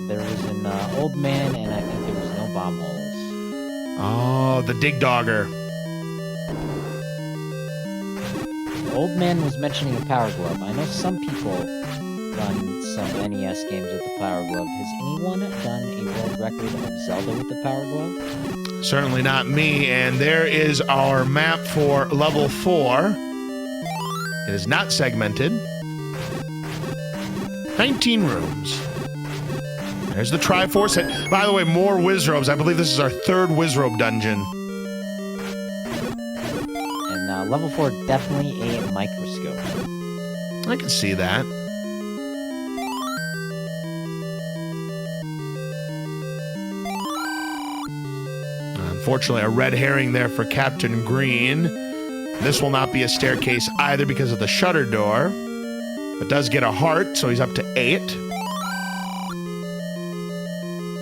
There was an old man, and I think there was no bomb holes. Oh, the Dig Dogger. The old man was mentioning a Power Glove. I know some people run some NES games with the Power Glove. Has anyone done a world record of Zelda with the Power Glove? Certainly not me, and there is our map for level 4. It is not segmented. 19 rooms. There's the Triforce. By the way, more Wizrobes. I believe this is our 3rd Wizrobe dungeon. And level 4, definitely a microscope. I can see that. Unfortunately, a red herring there for Captain Green. This will not be a staircase either because of the shutter door. But does get a heart, so he's up to 8.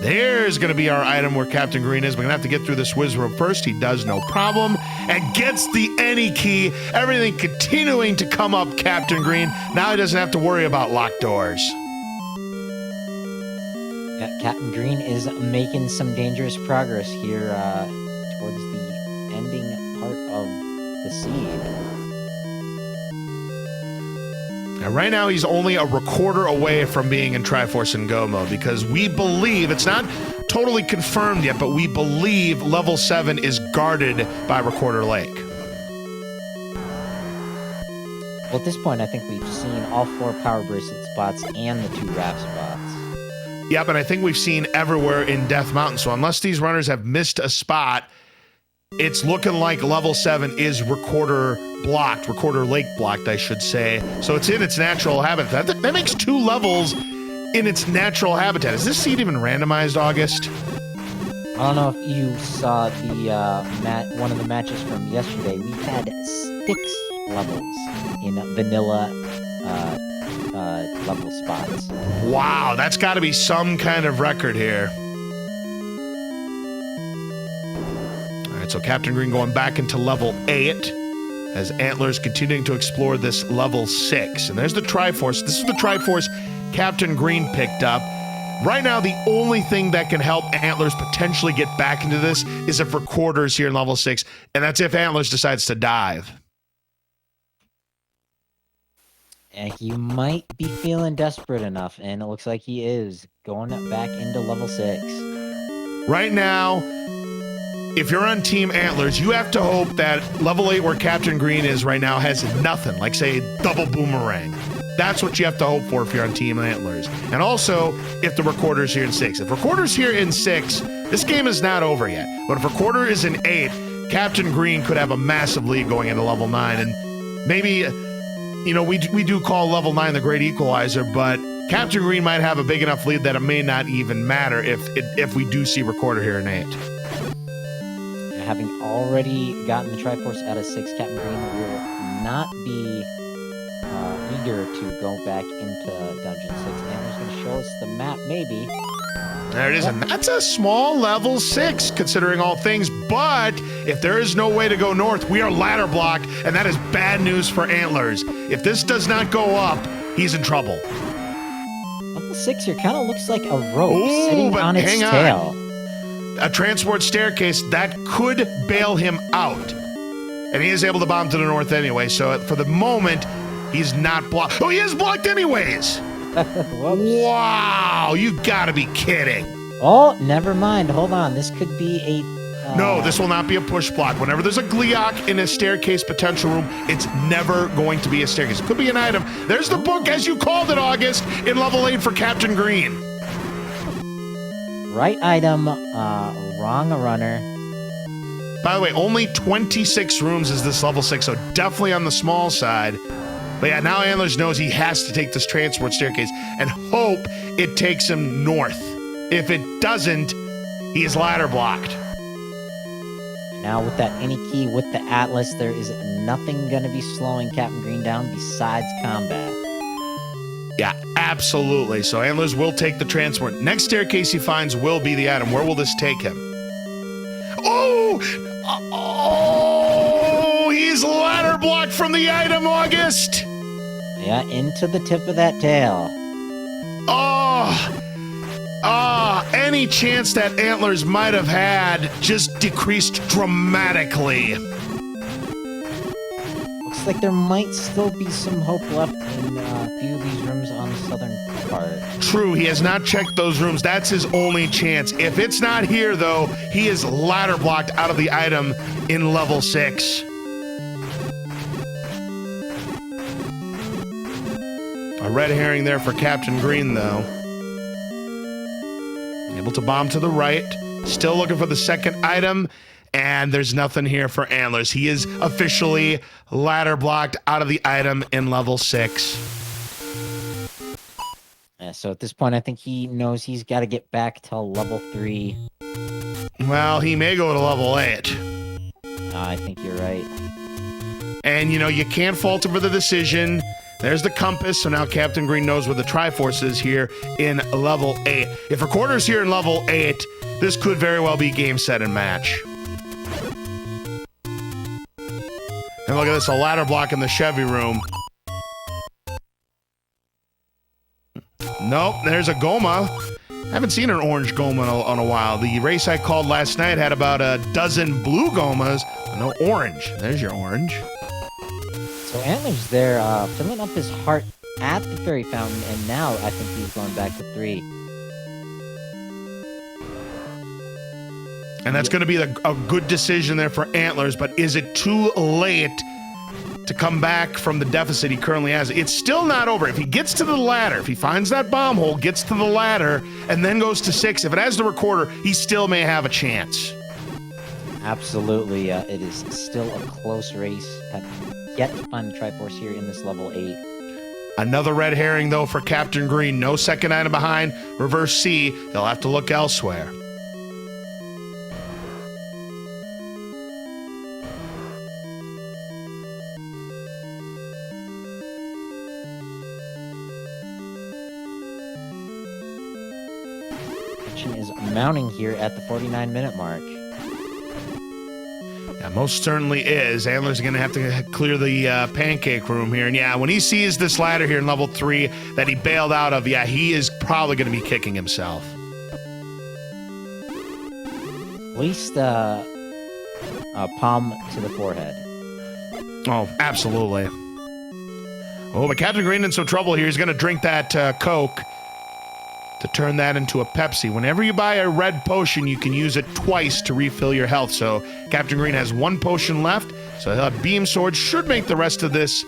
There's going to be our item where Captain Green is. We're going to have to get through this Wizrobe first. He does, no problem. And gets the any key. Everything continuing to come up, Captain Green. Now he doesn't have to worry about locked doors. Yeah, Captain Green is making some dangerous progress here towards the ending part of the seed. Now, right now, he's only a recorder away from being in Triforce and Go mode because we believe, it's not totally confirmed yet, but we believe level 7 is guarded by Recorder Lake. Well, at this point, I think we've seen all 4 power bracelet spots and the 2 raft spots. Yep, and I think we've seen everywhere in Death Mountain. So unless these runners have missed a spot, it's looking like level 7 is recorder blocked, recorder lake blocked, I should say. So it's in its natural habitat. That makes 2 levels in its natural habitat. Is this seed even randomized, August? I don't know if you saw the one of the matches from yesterday. We had 6 levels in vanilla level spots. Wow, that's got to be some kind of record here. All right, so Captain Green going back into level 8 as Antler's continuing to explore this level 6. And there's the Triforce. This is the Triforce Captain Green picked up. Right now, the only thing that can help Antler's potentially get back into this is if Recorder's here in level 6, and that's if Antler's decides to dive. And he might be feeling desperate enough, and it looks like he is going back into level 6. Right now, if you're on Team Antler's, you have to hope that level 8 where Captain Green is right now has nothing, like say double boomerang. That's what you have to hope for if you're on Team Antler's. And also, if the Recorder's here in 6. If Recorder's here in 6, this game is not over yet. But if Recorder is in 8, Captain Green could have a massive lead going into level 9. And maybe, you know, we do call level 9 the Great Equalizer, but Captain Green might have a big enough lead that it may not even matter if we do see Recorder here in 8. Having already gotten the Triforce out of 6, Captain Green will not be eager to go back into Dungeon 6. Antler's going to show us the map, maybe. There it is, and that's a small level 6, considering all things, but if there is no way to go north, we are ladder blocked, and that is bad news for Antler's. If this does not go up, he's in trouble. Level 6 here kind of looks like a rope sitting on its tail. A transport staircase that could bail him out. And he is able to bomb to the north anyway, so for the moment, he's not blocked. Oh, he is blocked anyways! Wow, you gotta be kidding. Oh, never mind. Hold on. This could be a... No, this will not be a push block. Whenever there's a Gleeok in a staircase potential room, it's never going to be a staircase. It could be an item. There's the book, as you called it, August, in level 8 for Captain Green. Right item, wrong runner. By the way, only 26 rooms is this level 6, so definitely on the small side. But yeah, now Antler's knows he has to take this transport staircase and hope it takes him north. If it doesn't, he is ladder blocked. Now with that any key with the Atlas, there is nothing going to be slowing Captain Green down besides combat. Yeah, absolutely. So Antler's will take the transport. Next staircase he finds will be the item. Where will this take him? Oh! Oh! He's ladder blocked from the item, August! Yeah, into the tip of that tail. Any chance that Antler's might have had just decreased dramatically. Looks like there might still be some hope left in a few of these rooms on the southern part. True, he has not checked those rooms. That's his only chance. If it's not here, though, he is ladder blocked out of the item in level 6. A red herring there for Captain Green, though. Able to bomb to the right. Still looking for the second item. And there's nothing here for Antler's. He is officially ladder blocked out of the item in level 6. So at this point, I think he knows he's got to get back to level 3. Well, he may go to level 8. I think you're right. And, you know, you can't fault him for the decision. There's the compass, so now Captain Green knows where the Triforce is here in level 8. If Recorder's here in level 8, this could very well be game, set, and match. And look at this, a ladder block in the Chevy room. Nope, there's a Goma. I haven't seen an orange Goma in a while. The race I called last night had about a dozen blue Gomas, no orange. There's your orange. So Antler's there, filling up his heart at the Fairy Fountain, and now I think he's going back to 3. And that's going to be a good decision there for Antler's, but is it too late to come back from the deficit he currently has. It's still not over. If he gets to the ladder, if he finds that bomb hole, gets to the ladder, and then goes to 6, if it has the recorder, he still may have a chance. Absolutely. It is still a close race. Have yet to find the Triforce here in this level 8. Another red herring, though, for Captain Green. No second item behind. Reverse C. He'll have to look elsewhere. Tension is mounting here at the 49-minute mark. Yeah, most certainly is. Antler's going to have to clear the pancake room here. And yeah, when he sees this ladder here in level 3 that he bailed out of, yeah, he is probably going to be kicking himself. At least a palm to the forehead. Oh, absolutely. Oh, but Captain Green in some trouble here. He's going to drink that Coke to turn that into a Pepsi. Whenever you buy a red potion, you can use it twice to refill your health. So Captain Green has 1 potion left, so he'll have Beam Sword. Should make the rest of this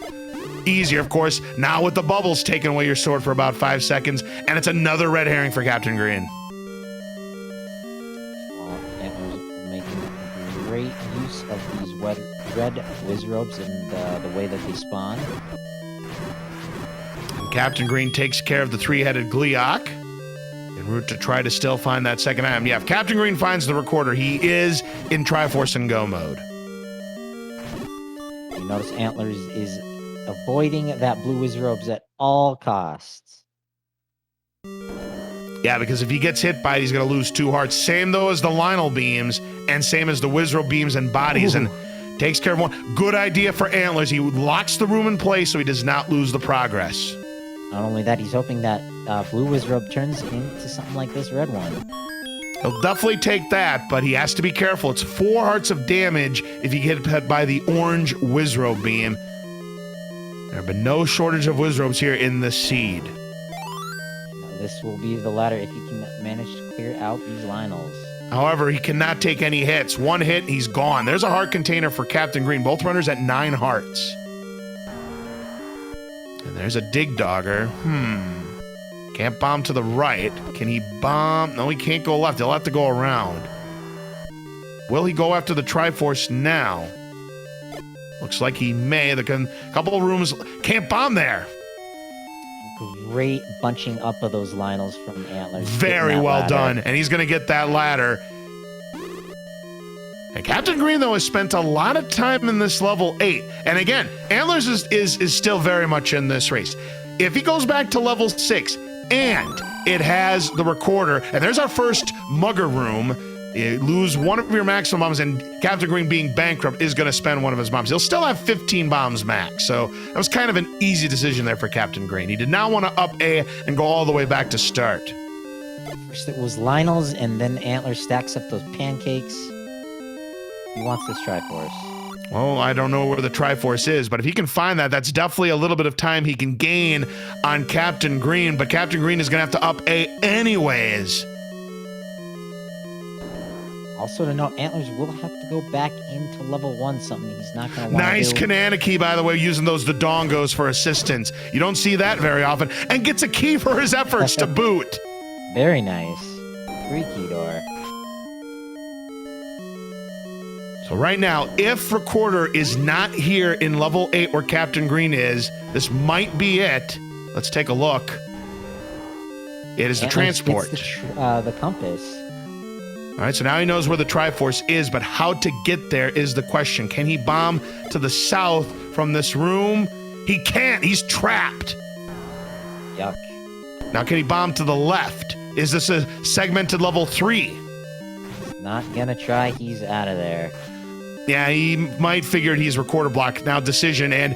easier, of course. Now with the bubbles taking away your sword for about 5 seconds, and it's another red herring for Captain Green. Well, Antler's making great use of these red Wizrobes and the way that they spawn. And Captain Green takes care of the 3-headed Gleeok. En route to try to still find that second item. Yeah, if Captain Green finds the recorder, he is in Triforce and Go mode. You notice Antlers is avoiding that blue Wizrobes at all costs. Yeah, because if he gets hit by it, he's going to lose 2 hearts. Same, though, as the Lionel beams, and same as the Wizrobe beams and bodies, and takes care of 1. Good idea for Antlers. He locks the room in place so he does not lose the progress. Not only that, he's hoping that blue Wizrobe turns into something like this red one. He'll definitely take that, but he has to be careful. It's 4 hearts of damage if you get hit by the orange Wizrobe beam. There have been no shortage of Wizrobes here in the seed. Now, this will be the ladder if he can manage to clear out these Lionels. However, he cannot take any hits. 1 hit, he's gone. There's a heart container for Captain Green. Both runners at 9 hearts. And there's a Dig Dogger. Can't bomb to the right. Can he bomb? No, he can't go left. He'll have to go around. Will he go after the Triforce now? Looks like he may. The couple of rooms can't bomb there. Great bunching up of those Lionels from Antlers. Very well done. And he's going to get that ladder. And Captain Green, though, has spent a lot of time in this level 8. And again, Antlers is still very much in this race. If he goes back to level 6 and it has the recorder, and there's our first mugger room, you lose 1 of your maximum bombs, and Captain Green, being bankrupt, is going to spend 1 of his bombs. He'll still have 15 bombs max. So that was kind of an easy decision there for Captain Green. He did not want to up A and go all the way back to start. First it was Lionels, and then Antlers stacks up those pancakes. He wants this Triforce. Well, I don't know where the Triforce is, but if he can find that, that's definitely a little bit of time he can gain on Captain Green, but Captain Green is going to have to up A anyways. Also to note, Antlers will have to go back into level 1, something he's not going to want to do. Nice Kananaki, by the way, using those Dodongos for assistance. You don't see that very often, and gets a key for his efforts to boot. Very nice. 3 key door. So right now, if recorder is not here in level 8 where Captain Green is, this might be it. Let's take a look. It is the transport. The compass. All right, so now he knows where the Triforce is, but how to get there is the question. Can he bomb to the south from this room? He can't. He's trapped. Yuck. Now, can he bomb to the left? Is this a segmented level 3? He's not going to try. He's out of there. Yeah, he might figure he's recorder block. Now decision, and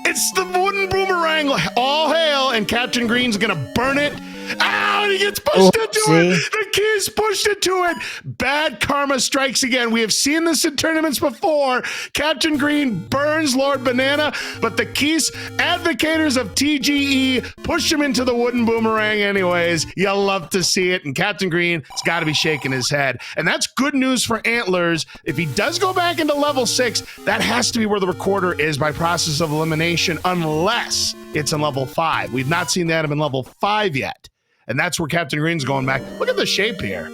it's the wooden boomerang. All hail, and Captain Green's going to burn it. Ow, and he gets pushed into it. The keys pushed into it. Bad karma strikes again. We have seen this in tournaments before. Captain Green burns Lord Banana, but the keys advocators of TGE push him into the wooden boomerang anyways. You'll love to see it, and Captain Green has got to be shaking his head. And that's good news for Antlers. If he does go back into level 6, that has to be where the recorder is by process of elimination, unless it's in level 5. We've not seen that in level 5 yet. And that's where Captain Green's going back. Look at the shape here.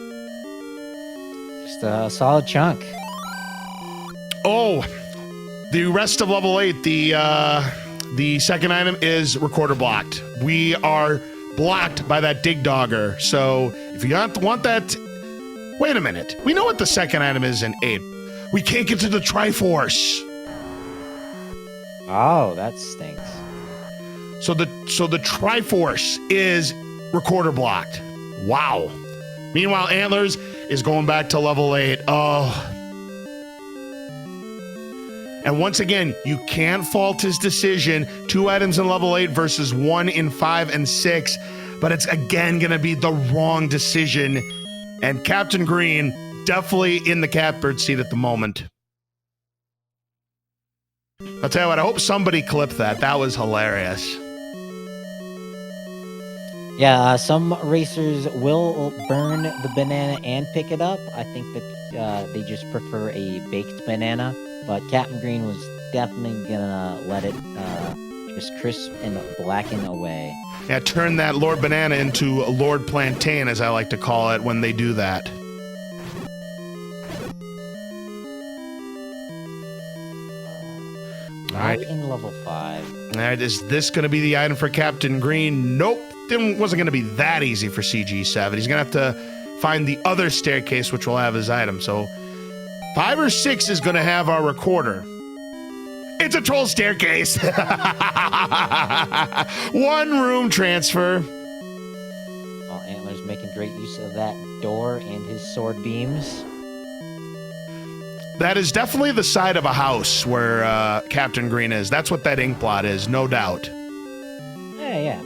Just a solid chunk. Oh, the rest of level 8, the second item is recorder blocked. We are blocked by that Dig Dogger. So if you want that, wait a minute. We know what the second item is in 8. We can't get to the Triforce. Oh, that stinks. So the Triforce is recorder blocked. Wow. Meanwhile, Antlers is going back to level 8. Oh. And once again, you can't fault his decision. 2 items in level 8 versus 1 in 5 and 6. But it's again going to be the wrong decision. And Captain Green definitely in the catbird seat at the moment. I'll tell you what, I hope somebody clipped that. That was hilarious. Yeah, some racers will burn the banana and pick it up. I think that they just prefer a baked banana. But Captain Green was definitely gonna let it just crisp and blacken away. Yeah, turn that Lord Banana into Lord Plantain, as I like to call it, when they do that. All right. In level 5. All right, is this going to be the item for Captain Green? Nope. It wasn't going to be that easy for CG7. He's going to have to find the other staircase, which will have his item. So 5 or 6 is going to have our recorder. It's a troll staircase. 1 room transfer. Well, Antler's making great use of that door and his sword beams. That is definitely the side of a house where Captain Green is. That's what that ink blot is, no doubt. Yeah.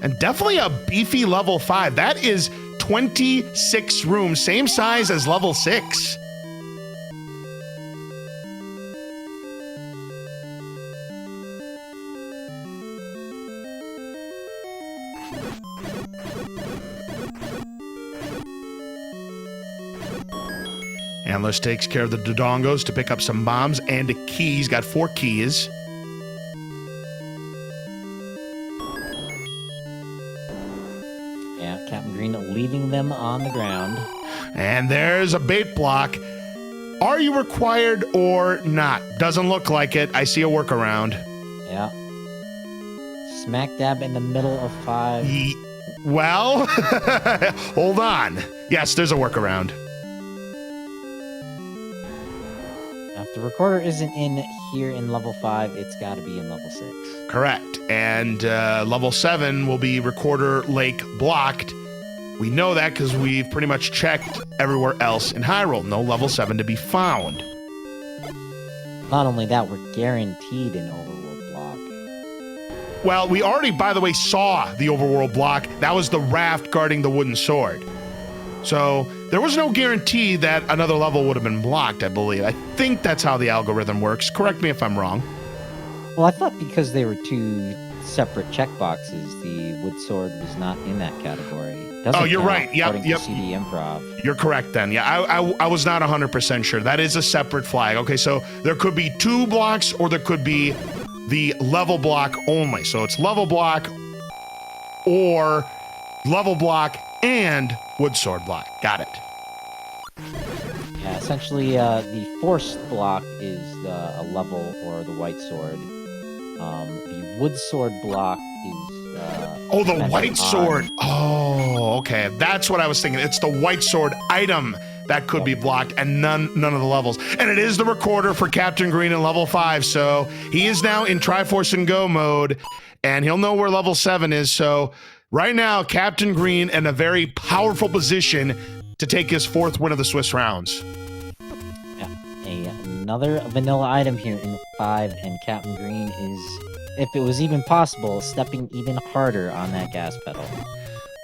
And definitely a beefy level 5. That is 26 rooms, same size as level 6. Antler's takes care of the Dodongos to pick up some bombs and a key. He's got 4 keys. Yeah, Captain Green leaving them on the ground. And there's a bait block. Are you required or not? Doesn't look like it. I see a workaround. Yeah. Smack dab in the middle of 5. Well, hold on. Yes, there's a workaround. If the recorder isn't in here in level 5, it's got to be in level 6. Correct. And level 7 will be recorder lake blocked. We know that because we've pretty much checked everywhere else in Hyrule. No level 7 to be found. Not only that, we're guaranteed an overworld block. Well, we already, by the way, saw the overworld block. That was the raft guarding the wooden sword. So there was no guarantee that another level would have been blocked, I believe. I think that's how the algorithm works. Correct me if I'm wrong. Well, I thought because they were 2 separate checkboxes, the wood sword was not in that category. Oh, you're right. According Yep. to CD Improv. You're correct then. Yeah, I was not 100% sure. That is a separate flag. Okay, so there could be 2 blocks or there could be the level block only. So it's level block or level block and wood sword block. Got it. Yeah, essentially, the force block is a level or the white sword. The wood sword block is. Oh, the white sword. Oh, okay. That's what I was thinking. It's the white sword item that could be blocked, and none of the levels. And it is the recorder for Captain Green in level 5. So he is now in Triforce and Go mode, and he'll know where level 7 is. So right now, Captain Green in a very powerful position to take his 4th win of the Swiss rounds. Yeah, another vanilla item here in 5, and Captain Green is if it was even possible, stepping even harder on that gas pedal.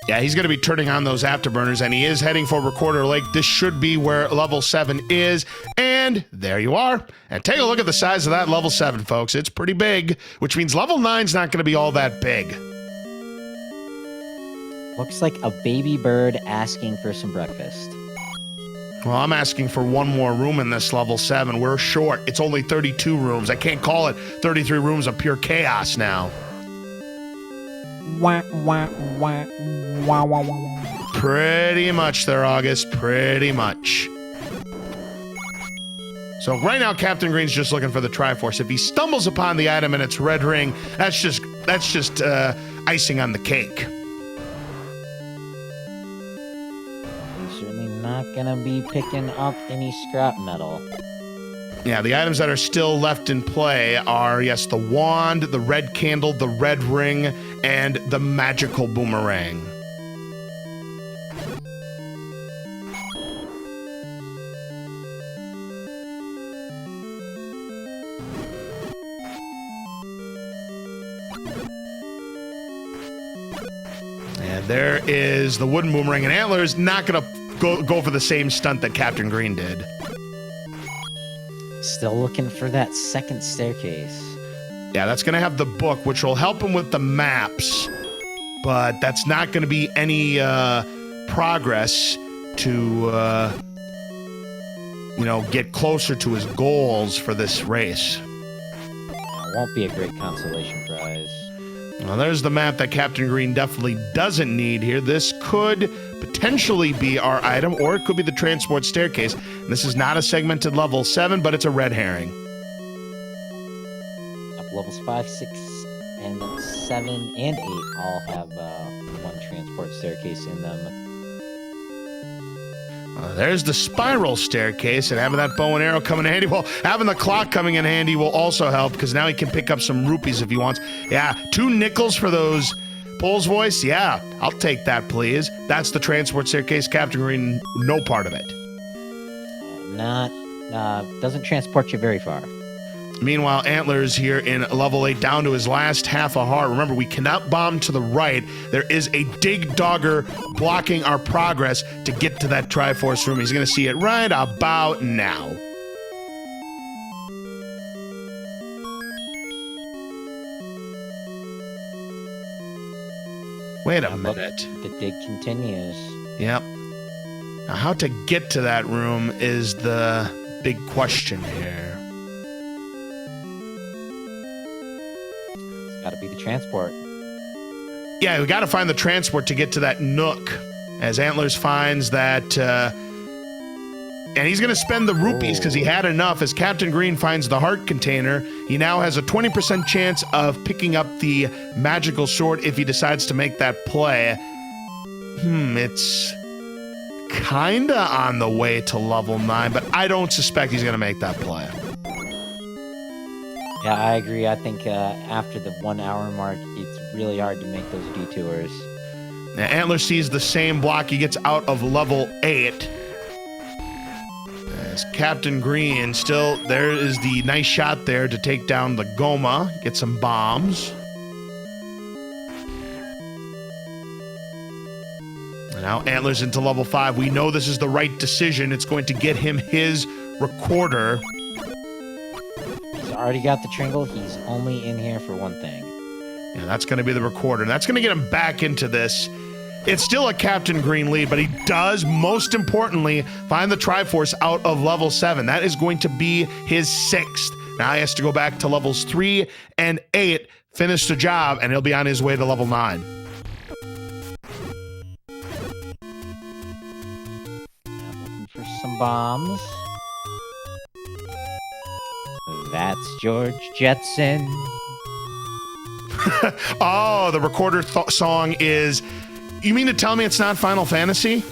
Yeah, he's going to be turning on those afterburners, and he is heading for Recorder Lake. This should be where level 7 is, and there you are. And take a look at the size of that level 7, folks. It's pretty big, which means level 9's not going to be all that big. Looks like a baby bird asking for some breakfast. Well, I'm asking for one more room in this level 7. We're short. It's only 32 rooms. I can't call it 33 rooms of pure chaos now. Wah, wah, wah, wah, wah, wah. Pretty much there, August. Pretty much. So right now, Captain Green's just looking for the Triforce. If he stumbles upon the item and its red ring, that's just icing on the cake. He's certainly not gonna be picking up any scrap metal. Yeah, the items that are still left in play are, yes, the wand, the red candle, the red ring, and the magical boomerang. And there is the wooden boomerang, and Antler's not going to go for the same stunt that Captain Green did. Still looking for that second staircase. Yeah, that's going to have the book, which will help him with the maps, but that's not going to be any progress to, get closer to his goals for this race. It won't be a great consolation prize. Well, there's the map that Captain Green definitely doesn't need here. This could potentially be our item, or it could be the transport staircase. And this is not a segmented level 7, but it's a red herring. Up levels 5, 6, and 7, and 8 all have one transport staircase in them. There's the spiral staircase, and having that bow and arrow come in handy. Well, having the clock coming in handy will also help, because now he can pick up some rupees if he wants. Yeah, 2 nickels for those Pole's voice. Yeah, I'll take that, please. That's the transport staircase. Captain Green, no part of it. Doesn't transport you very far. Meanwhile, Antler's here in level 8, down to his last half a heart. Remember, we cannot bomb to the right. There is a dig dogger blocking our progress to get to that Triforce room. He's going to see it right about now. Wait a minute. The dig continues. Yep. Now, how to get to that room is the big question here. Gotta be the transport. Yeah, we gotta find the transport to get to that nook. As Antler's finds that, and he's gonna spend the rupees because he had enough. As Captain Green finds the heart container, he now has a 20% chance of picking up the magical sword if he decides to make that play. It's kinda on the way to level 9, but I don't suspect he's gonna make that play. Yeah, I agree. I think after the 1 hour mark, it's really hard to make those detours. Now, Antler sees the same block. He gets out of level 8. As Captain Green still, there is the nice shot there to take down the Goma, get some bombs. And now Antler's into level 5. We know this is the right decision. It's going to get him his recorder. Already got the Tringle. He's only in here for one thing. Yeah, that's going to be the recorder. And that's going to get him back into this. It's still a Captain Green lead, but he does, most importantly, find the Triforce out of level 7. That is going to be his 6th. Now he has to go back to levels 3 and 8, finish the job, and he'll be on his way to level 9. Looking for some bombs. That's George Jetson. Oh, the recorder song is... You mean to tell me it's not Final Fantasy?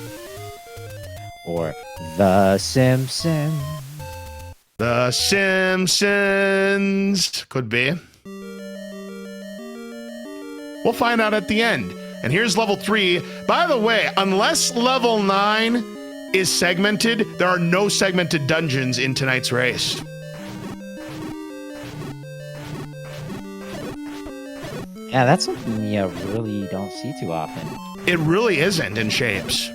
Or The Simpsons. The Simpsons. Could be. We'll find out at the end. And here's level 3. By the way, unless level 9 is segmented, there are no segmented dungeons in tonight's race. Yeah, that's something you really don't see too often. It really isn't in shapes.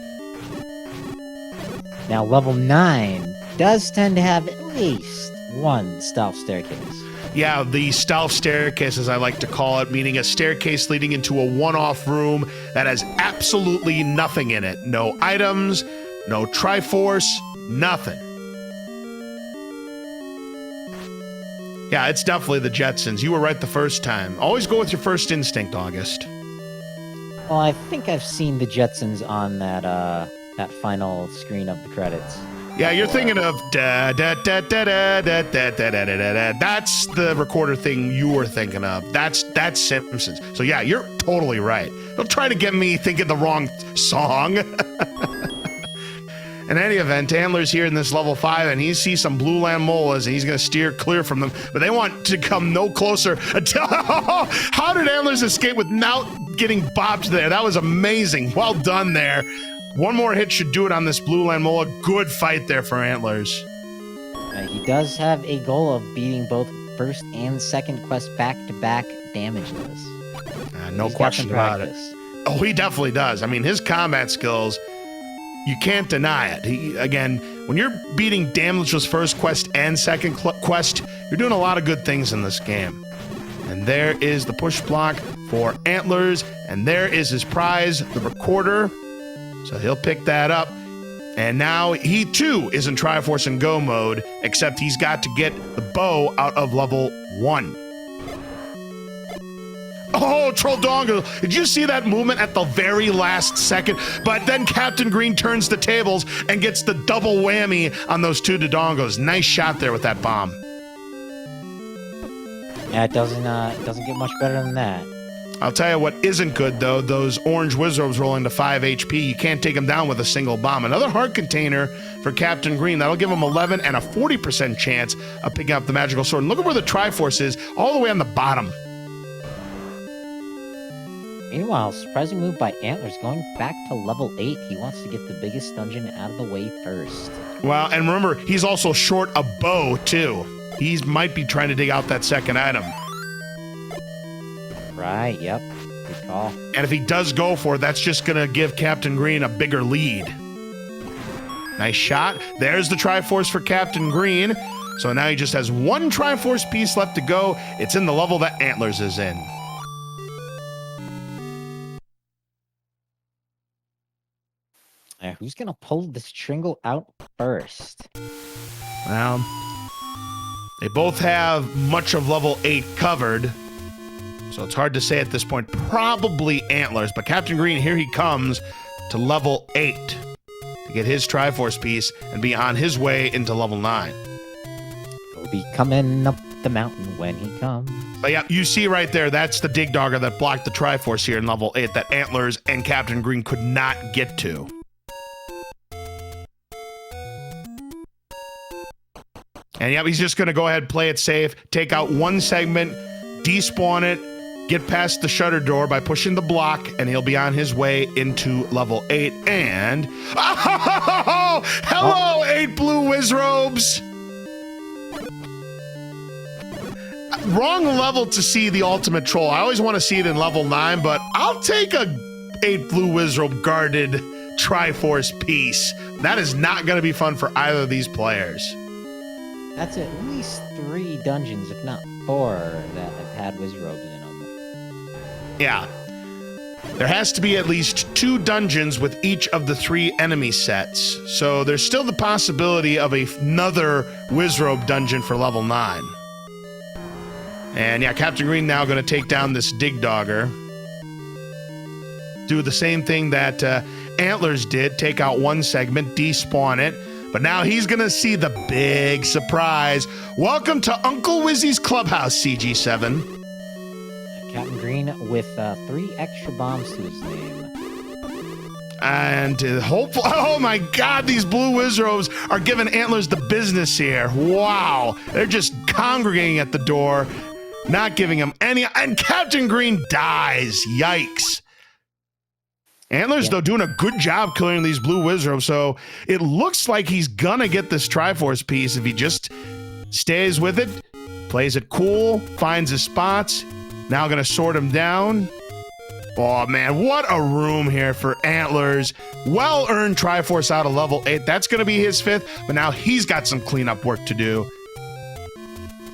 Now, level 9 does tend to have at least one stealth staircase. Yeah, the stealth staircase, as I like to call it, meaning a staircase leading into a one-off room that has absolutely nothing in it. No items, no Triforce, nothing. Yeah, it's definitely the Jetsons. You were right the first time. Always go with your first instinct, August. Well, I think I've seen the Jetsons on that final screen of the credits. Yeah, you're thinking of da da da da da da da da da da da. That's the recorder thing you were thinking of. That's Simpsons. So yeah, you're totally right. Don't try to get me thinking the wrong song. In any event, Antler's here in this level 5, and he sees some blue land molas, and he's going to steer clear from them. But they want to come no closer until... How did Antler's escape without getting bopped there? That was amazing. Well done there. One more hit should do it on this blue land mola. Good fight there for Antler's. He does have a goal of beating both first and second quest back-to-back damageless. No question about it. Oh, he definitely does. I mean, his combat skills... You can't deny it. Again, when you're beating damageless first quest and second quest, you're doing a lot of good things in this game. And there is the push block for Antler's, and there is his prize, the recorder. So he'll pick that up. And now he too is in Triforce and Go mode, except he's got to get the bow out of level 1. Oh, Trolldongo, did you see that movement at the very last second? But then Captain Green turns the tables and gets the double whammy on those two Dodongos. Nice shot there with that bomb. Yeah, it doesn't get much better than that. I'll tell you what isn't good, though. Those orange Wizrobes rolling to 5 HP. You can't take them down with a single bomb. Another heart container for Captain Green. That'll give him 11 and a 40% chance of picking up the magical sword. And look at where the Triforce is, all the way on the bottom. Meanwhile, surprising move by Antler's going back to level 8. He wants to get the biggest dungeon out of the way first. Well, and remember, he's also short a bow, too. He might be trying to dig out that second item. Right, yep. Good call. And if he does go for it, that's just going to give Captain Green a bigger lead. Nice shot. There's the Triforce for Captain Green. So now he just has one Triforce piece left to go. It's in the level that Antler's is in. Who's going to pull this Tringle out first? Well, they both have much of level 8 covered, so it's hard to say at this point. Probably Antler's, but Captain Green, here he comes to level 8 to get his Triforce piece and be on his way into level 9. He'll be coming up the mountain when he comes. But yeah, you see right there, that's the Dig Dogger that blocked the Triforce here in level 8 that Antler's and Captain Green could not get to. And yeah, he's just going to go ahead, play it safe, take out one segment, despawn it, get past the shutter door by pushing the block, and he'll be on his way into level 8. And... Oh! Hello, 8 blue Wizrobes! Wrong level to see the ultimate troll. I always want to see it in level 9, but I'll take a 8 blue Wizrobe guarded Triforce piece. That is not going to be fun for either of these players. That's at least 3 dungeons, if not 4, that have had Wizrobes in them. Yeah. There has to be at least 2 dungeons with each of the 3 enemy sets. So there's still the possibility of another Wizrobe dungeon for level 9. And yeah, Captain Green now going to take down this Dig Dogger. Do the same thing that Antler's did. Take out one segment, despawn it. But now he's going to see the big surprise. Welcome to Uncle Wizzy's Clubhouse, CG7. Captain Green with 3 extra bombs to his name. And hopefully, oh my God, these blue Wizrobes are giving Antler's the business here. Wow. They're just congregating at the door, not giving him any. And Captain Green dies. Yikes. Antler's, though, doing a good job clearing these blue Wizrobes, so it looks like he's gonna get this Triforce piece if he just stays with it, plays it cool, finds his spots. Now going to sort him down. Oh, man, what a room here for Antlerz. Well-earned Triforce out of level 8. That's going to be his 5th, but now he's got some cleanup work to do.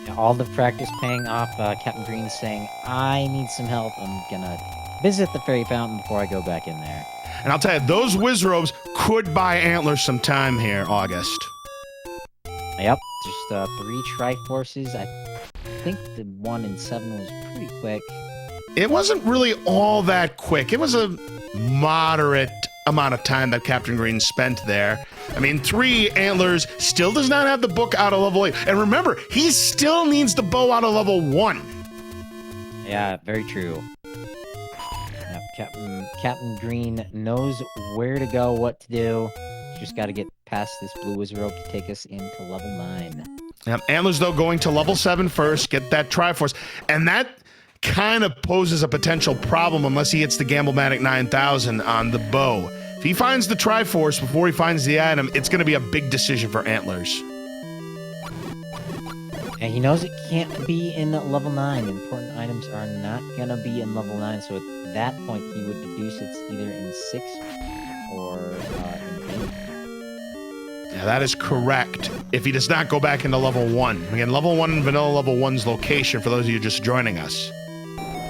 Yeah, all the practice paying off. Captain Green saying, I need some help. I'm going to visit the fairy fountain before I go back in there. And I'll tell you, those Wizrobes could buy Antlerz some time here, August. Yep, just 3 Triforces. I think the 1 in 7 was pretty quick. It wasn't really all that quick. It was a moderate amount of time that Captain Green spent there. I mean, 3, Antlerz still does not have the book out of level 8. And remember, he still needs the bow out of level 1. Yeah, very true. Yeah, Captain Green knows where to go, what to do. Just got to get past this blue Wizrobe to take us into level 9. Yep, Antlerz, though, going to level 7 first, get that Triforce. And that kind of poses a potential problem unless he hits the Gamblematic 9000 on the bow. If he finds the Triforce before he finds the item, it's going to be a big decision for Antlerz. And he knows it can't be in level 9. Important items are not going to be in level 9, so at that point he would deduce it's either in 6 or in 8. Yeah, that is correct. If he does not go back into level 1. Again, level 1 Vanilla level 1's location for those of you just joining us.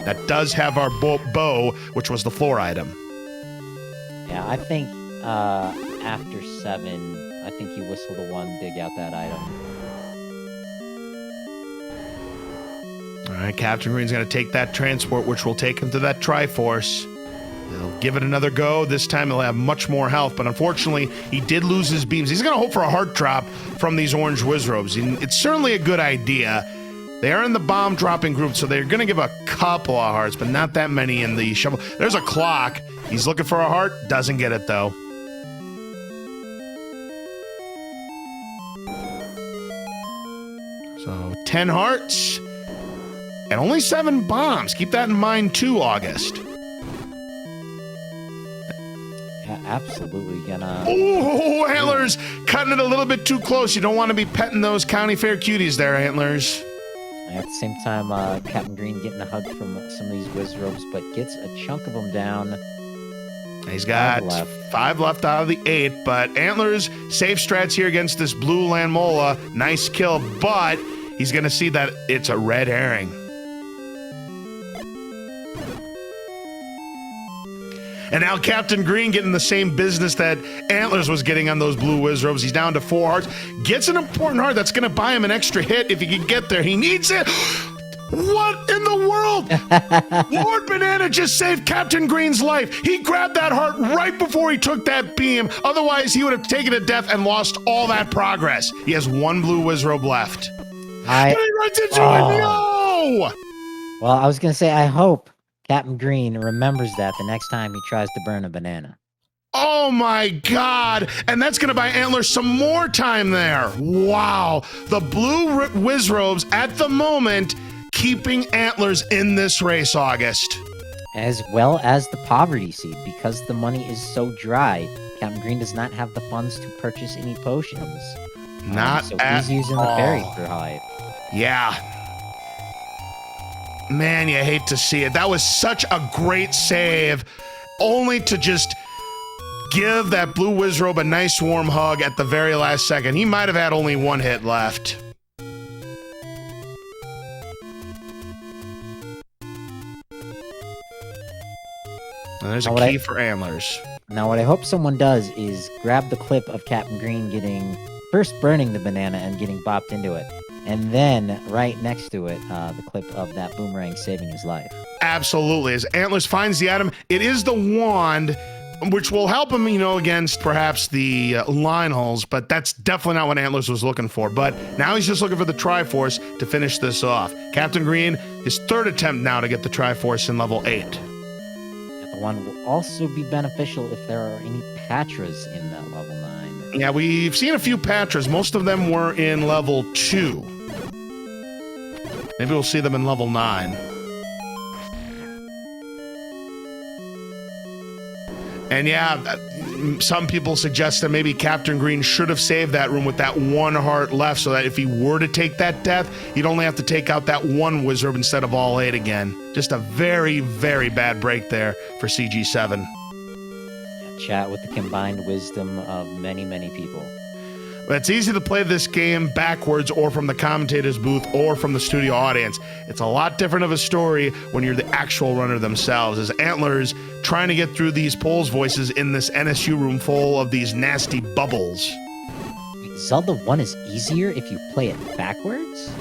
That does have our bow, which was the floor item. Yeah, I think after 7, I think you whistle the 1, dig out that item. All right, Captain Green's going to take that transport, which will take him to that Triforce. He'll give it another go. This time he'll have much more health, but unfortunately, he did lose his beams. He's going to hope for a heart drop from these orange Wizrobes. And it's certainly a good idea. They are in the bomb-dropping group, so they're going to give a couple of hearts, but not that many in the shovel. There's a clock. He's looking for a heart. Doesn't get it, though. So, 10 hearts. And only 7 bombs. Keep that in mind, too, August. Yeah, absolutely gonna... Oh, Antlerz cutting it a little bit too close. You don't want to be petting those county fair cuties there, Antlerz. At the same time, Captain Green getting a hug from some of these Wizrobes, but gets a chunk of them down. He's got 5 left out of the 8, but Antlerz safe strats here against this blue Landmola. Nice kill, but he's going to see that it's a red herring. And now Captain Green getting the same business that Antlerz was getting on those blue Wizrobes. He's down to 4 hearts. Gets an important heart that's going to buy him an extra hit if he can get there. He needs it. What in the world? Lord Banana just saved Captain Green's life. He grabbed that heart right before he took that beam. Otherwise, he would have taken a death and lost all that progress. He has 1 blue Wizrobe left. He runs into it. No! Well, I was going to say, I hope Captain Green remembers that the next time he tries to burn a banana. Oh my God! And that's going to buy Antlerz some more time there. Wow. The blue Wizrobes at the moment keeping Antlerz in this race, August. As well as the poverty seed. Because the money is so dry, Captain Green does not have the funds to purchase any potions. So he's using the fairy for hype. Yeah. Man, you hate to see it. That was such a great save, only to just give that blue Wizrobe a nice warm hug at the very last second. He might have had only 1 hit left. And there's a key for Antlerz. Now, what I hope someone does is grab the clip of Captain Green first burning the banana and getting bopped into it. And then, right next to it, the clip of that boomerang saving his life. Absolutely. As Antlerz finds the item, it is the wand, which will help him, against perhaps the line holes, but that's definitely not what Antlerz was looking for. But now he's just looking for the Triforce to finish this off. Captain Green, his 3rd attempt now to get the Triforce in level 8. And the one will also be beneficial if there are any Patras in that level 9. Yeah, we've seen a few Patras. Most of them were in level 2. Maybe we'll see them in level 9. And yeah, some people suggest that maybe Captain Green should have saved that room with that 1 heart left so that if he were to take that death, he'd only have to take out that 1 wizard instead of all 8 again. Just a very, very bad break there for CG7. Chat with the combined wisdom of many, many people. But it's easy to play this game backwards or from the commentator's booth or from the studio audience. It's a lot different of a story when you're the actual runner themselves, as Antler's trying to get through these polls voices in this NSU room full of these nasty bubbles. Wait, Zelda 1 is easier if you play it backwards?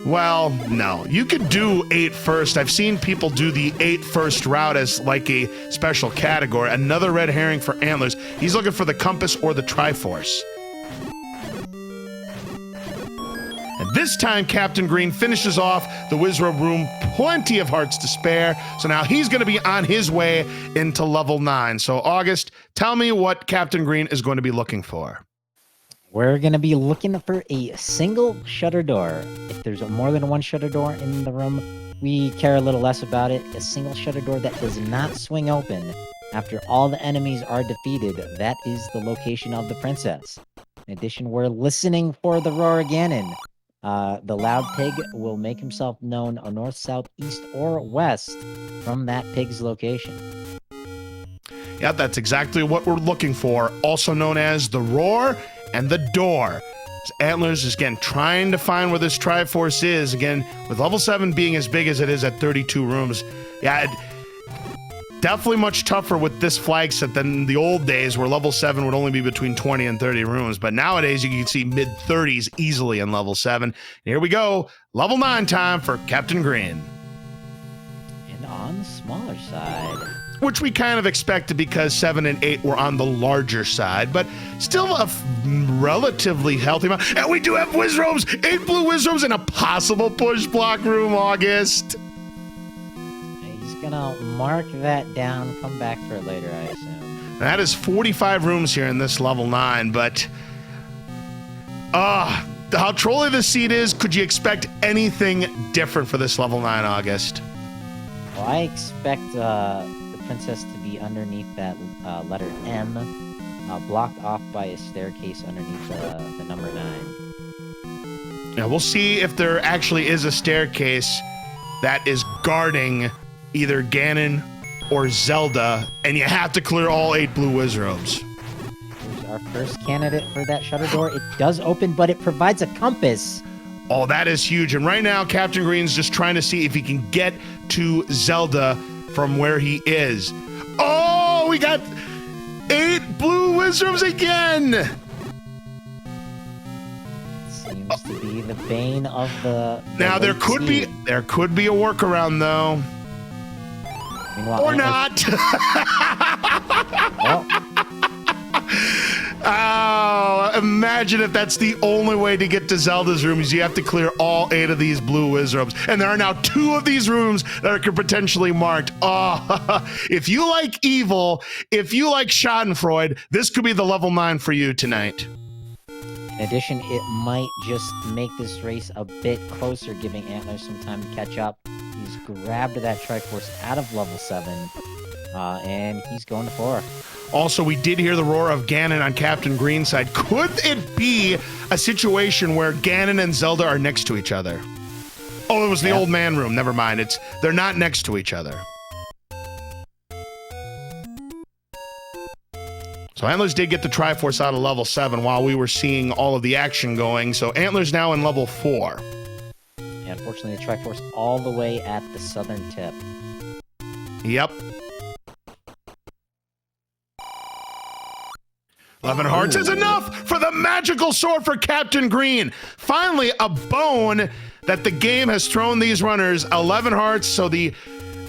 Well, no. You could do 8 first. I've seen people do the 8 first route as like a special category. Another red herring for Antler's. He's looking for the compass or the Triforce. And this time, Captain Green finishes off the Wizard room. Plenty of hearts to spare. So now he's going to be on his way into level 9. So, August, tell me what Captain Green is going to be looking for. We're going to be looking for a single shutter door. If there's more than 1 shutter door in the room, we care a little less about it. A single shutter door that does not swing open after all the enemies are defeated. That is the location of the princess. In addition, we're listening for the roar of Ganon. The loud pig will make himself known north, south, east, or west from that pig's location. Yeah, that's exactly what we're looking for, also known as the roar and the door. Antler's is, again, trying to find where this Triforce is. Again, with level 7 being as big as it is at 32 rooms. Yeah, definitely much tougher with this flag set than the old days where level 7 would only be between 20 and 30 rooms. But nowadays, you can see mid-30s easily in level 7. Here we go. Level 9 time for Captain Green. And on the smaller side, which we kind of expected because 7 and 8 were on the larger side, but still a relatively healthy amount. And we do have Wizrobes, 8 blue Wizrobes in a possible push block room, August. He's gonna mark that down, come back for it later, I assume. That is 45 rooms here in this level 9, but how trolly this seat is, could you expect anything different for this level 9, August? Well, I expect princess to be underneath that letter M, blocked off by a staircase underneath the number 9. Now we'll see if there actually is a staircase that is guarding either Ganon or Zelda, and you have to clear all 8 blue Wizrobes. Here's our first candidate for that shutter door. It does open, but it provides a compass. Oh, that is huge. And right now, Captain Green's just trying to see if he can get to Zelda from where he is. Oh, we got 8 blue Wizrobes again! Seems to be the bane of the now there could be a workaround though. Meanwhile, or not. Oh, imagine if that's the only way to get to Zelda's room is you have to clear all 8 of these blue Wizrobes. And there are now 2 of these rooms that are potentially marked. Oh, if you like evil, if you like Schadenfreude, this could be the level 9 for you tonight. In addition, it might just make this race a bit closer, giving Antler's some time to catch up. He's grabbed that Triforce out of level 7, and he's going to 4. Also, we did hear the roar of Ganon on Captain Green's side. Could it be a situation where Ganon and Zelda are next to each other? Oh, it was the old man room. Never mind. They're not next to each other. So Antler's did get the Triforce out of level 7 while we were seeing all of the action going. So Antler's now in level 4. Yeah, unfortunately, the Triforce all the way at the southern tip. Yep. 11 hearts is enough for the magical sword for Captain Green. Finally, a bone that the game has thrown these runners. 11 hearts, so the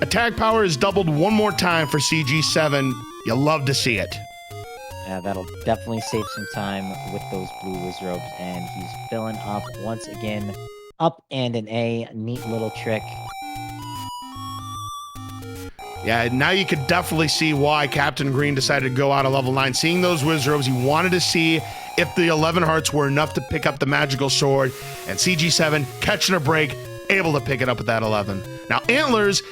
attack power is doubled one more time for CG7. You love to see it. Yeah, that'll definitely save some time with those blue Wizrobes, and he's filling up once again. Up and an A. Neat little trick. Yeah, now you could definitely see why Captain Green decided to go out of level 9. Seeing those Wizrobes, he wanted to see if the 11 hearts were enough to pick up the magical sword, and CG7 catching a break, able to pick it up with that 11. Now, Antler's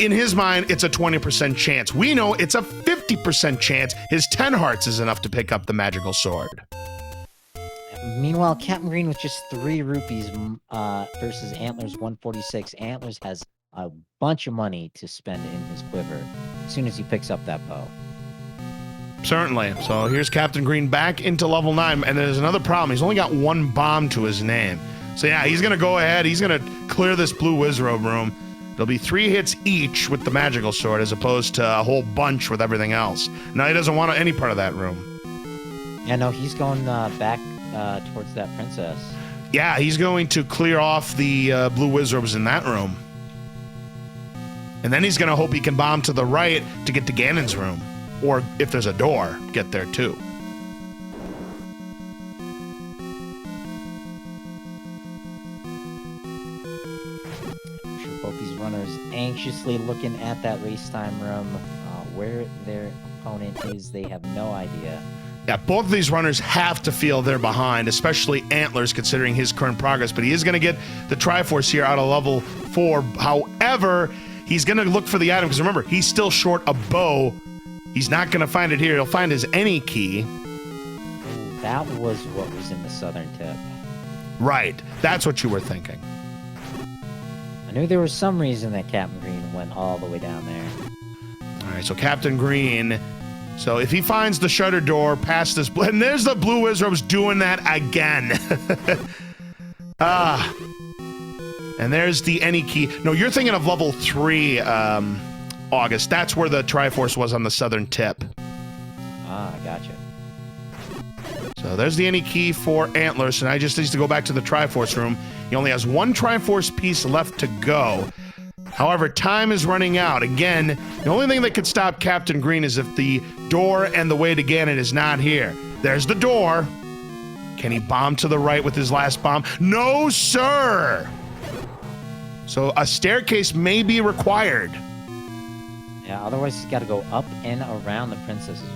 In his mind, it's a 20% chance. We know it's a 50% chance his 10 hearts is enough to pick up the magical sword. Meanwhile, Captain Green with just 3 rupees versus Antler's 146. Antler's has a bunch of money to spend in his quiver as soon as he picks up that bow. Certainly. So here's Captain Green back into level 9, and there's another problem. He's only got 1 bomb to his name. So yeah, he's going to go ahead. He's going to clear this blue wizrobe room. There'll be 3 hits each with the magical sword as opposed to a whole bunch with everything else. Now he doesn't want any part of that room. Yeah, no, he's going back towards that princess. Yeah, he's going to clear off the blue wizrobes in that room. And then he's going to hope he can bomb to the right to get to Ganon's room. Or if there's a door, get there too. Both these runners anxiously looking at that race time room. Where their opponent is, they have no idea. Yeah, both of these runners have to feel they're behind, especially Antler's considering his current progress. But he is going to get the Triforce here out of level 4. However, he's going to look for the item because remember, he's still short a bow. He's not going to find it here. He'll find his any key. Ooh, that was what was in the southern tip. Right. That's what you were thinking. I knew there was some reason that Captain Green went all the way down there. All right, so Captain Green. So if he finds the shutter door past this, and there's the blue wizrobes doing that again. And there's the any key. No, you're thinking of level 3, August. That's where the Triforce was on the southern tip. Ah, gotcha. So there's the any key for Antler. So now he just needs to go back to the Triforce room. He only has 1 Triforce piece left to go. However, time is running out. Again, the only thing that could stop Captain Green is if the door and the way to Ganon is not here. There's the door. Can he bomb to the right with his last bomb? No, sir! So a staircase may be required. Yeah, otherwise he's got to go up and around the princess's room.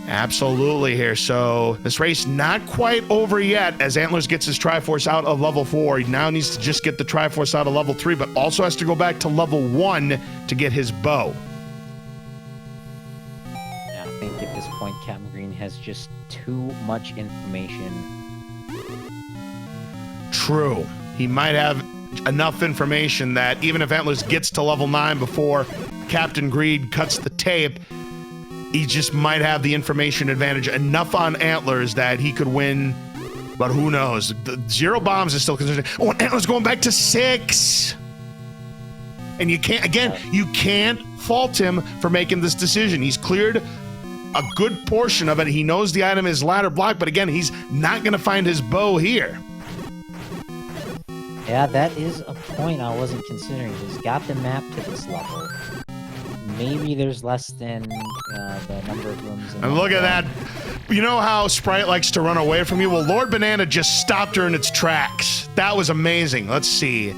Absolutely here. So this race not quite over yet as Antlers gets his Triforce out of level 4. He now needs to just get the Triforce out of level 3, but also has to go back to level 1 to get his bow. Yeah, I think at this point Captain Green has just too much information. True. He might have enough information that even if Antlers gets to level 9 before Captain Green cuts the tape, he just might have the information advantage enough on Antlers that he could win, but who knows? The 0 bombs is still considered. Oh, and Antlers going back to 6. And you can't, again, you can't fault him for making this decision. He's cleared a good portion of it. He knows the item is ladder block, but again, he's not going to find his bow here. Yeah, that is a point I wasn't considering. He's got the map to this level. Maybe there's less than the number of rooms. And look at that. You know how Sprite likes to run away from you? Well, Lord Banana just stopped her in its tracks. That was amazing. Let's see.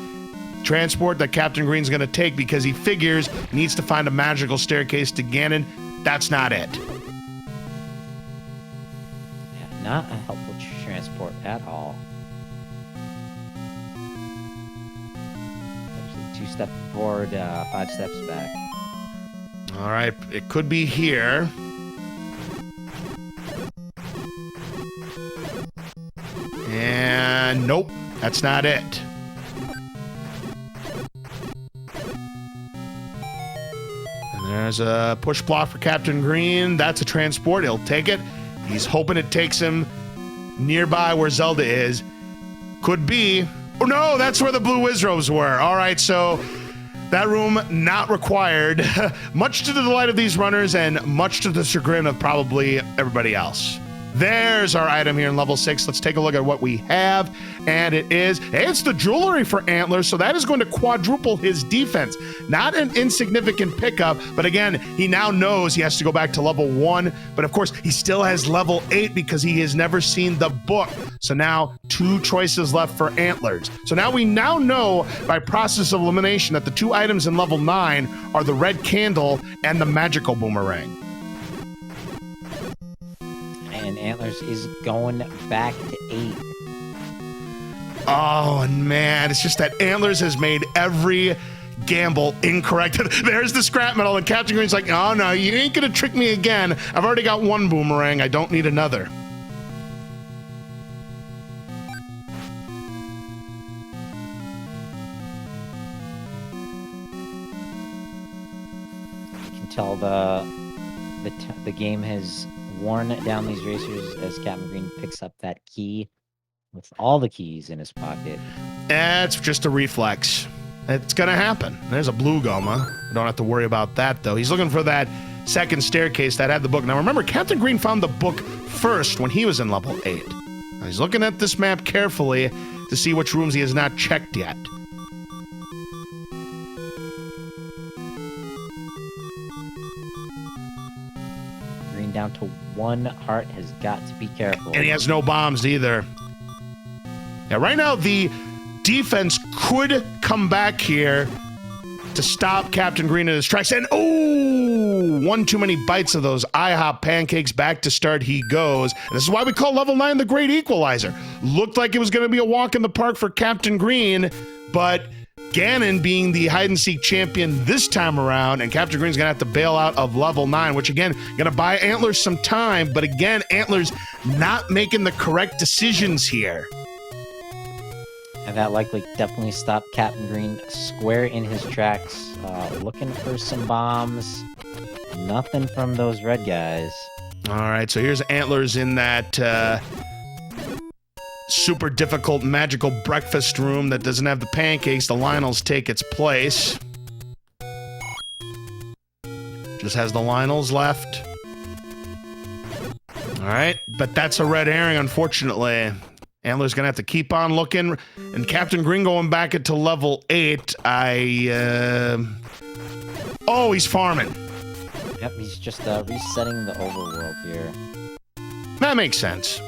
Transport that Captain Green's going to take because he figures he needs to find a magical staircase to Ganon. That's not it. Yeah, not a helpful transport at all. Actually, 2 steps forward, 5 steps back. All right, it could be here. And nope, that's not it. And there's a push block for Captain Green. That's a transport. He'll take it. He's hoping it takes him nearby where Zelda is. Could be. Oh no, that's where the blue wizrobes were. All right, so that room not required, much to the delight of these runners and much to the chagrin of probably everybody else. There's our item here in level 6. Let's take a look at what we have. And it's the jewelry for Antlers, so that is going to quadruple his defense. Not an insignificant pickup, but again, he now knows he has to go back to level 1. But of course, he still has level 8 because he has never seen the book. So now 2 choices left for Antlers. So now we know by process of elimination that the 2 items in level 9 are the red candle and the magical boomerang. And Antlers is going back to 8. Oh, man, it's just that Antlers has made every gamble incorrect. There's the scrap metal, and Captain Green's like, oh no, you ain't gonna trick me again. I've already got one boomerang. I don't need another. You can tell the game has worn down these racers as Captain Green picks up that key with all the keys in his pocket. It's just a reflex. It's gonna happen. There's a blue goma. I don't have to worry about that, though. He's looking for that second staircase that had the book. Now, remember, Captain Green found the book first when he was in level 8. Now, he's looking at this map carefully to see which rooms he has not checked yet. Green down to 1 heart, has got to be careful. And he has no bombs either. Yeah, right now, the defense could come back here to stop Captain Green in his tracks. And, oh, one too many bites of those IHOP pancakes. Back to start he goes. And this is why we call level 9 the Great Equalizer. Looked like it was going to be a walk in the park for Captain Green, but Ganon being the hide-and-seek champion this time around, and Captain Green's going to have to bail out of level 9, which, again, going to buy Antlerz some time. But, again, Antlerz not making the correct decisions here. And that likely definitely stopped Captain Green square in his tracks, looking for some bombs. Nothing from those red guys. All right, so here's Antlerz in that super difficult magical breakfast room that doesn't have the pancakes. The Lionels take its place. Just has the Lionels left. All right, but that's a red herring, unfortunately. Antler's gonna have to keep on looking, and Captain Green going back into level 8. Oh, he's farming. Yep, he's just resetting the overworld here. That makes sense.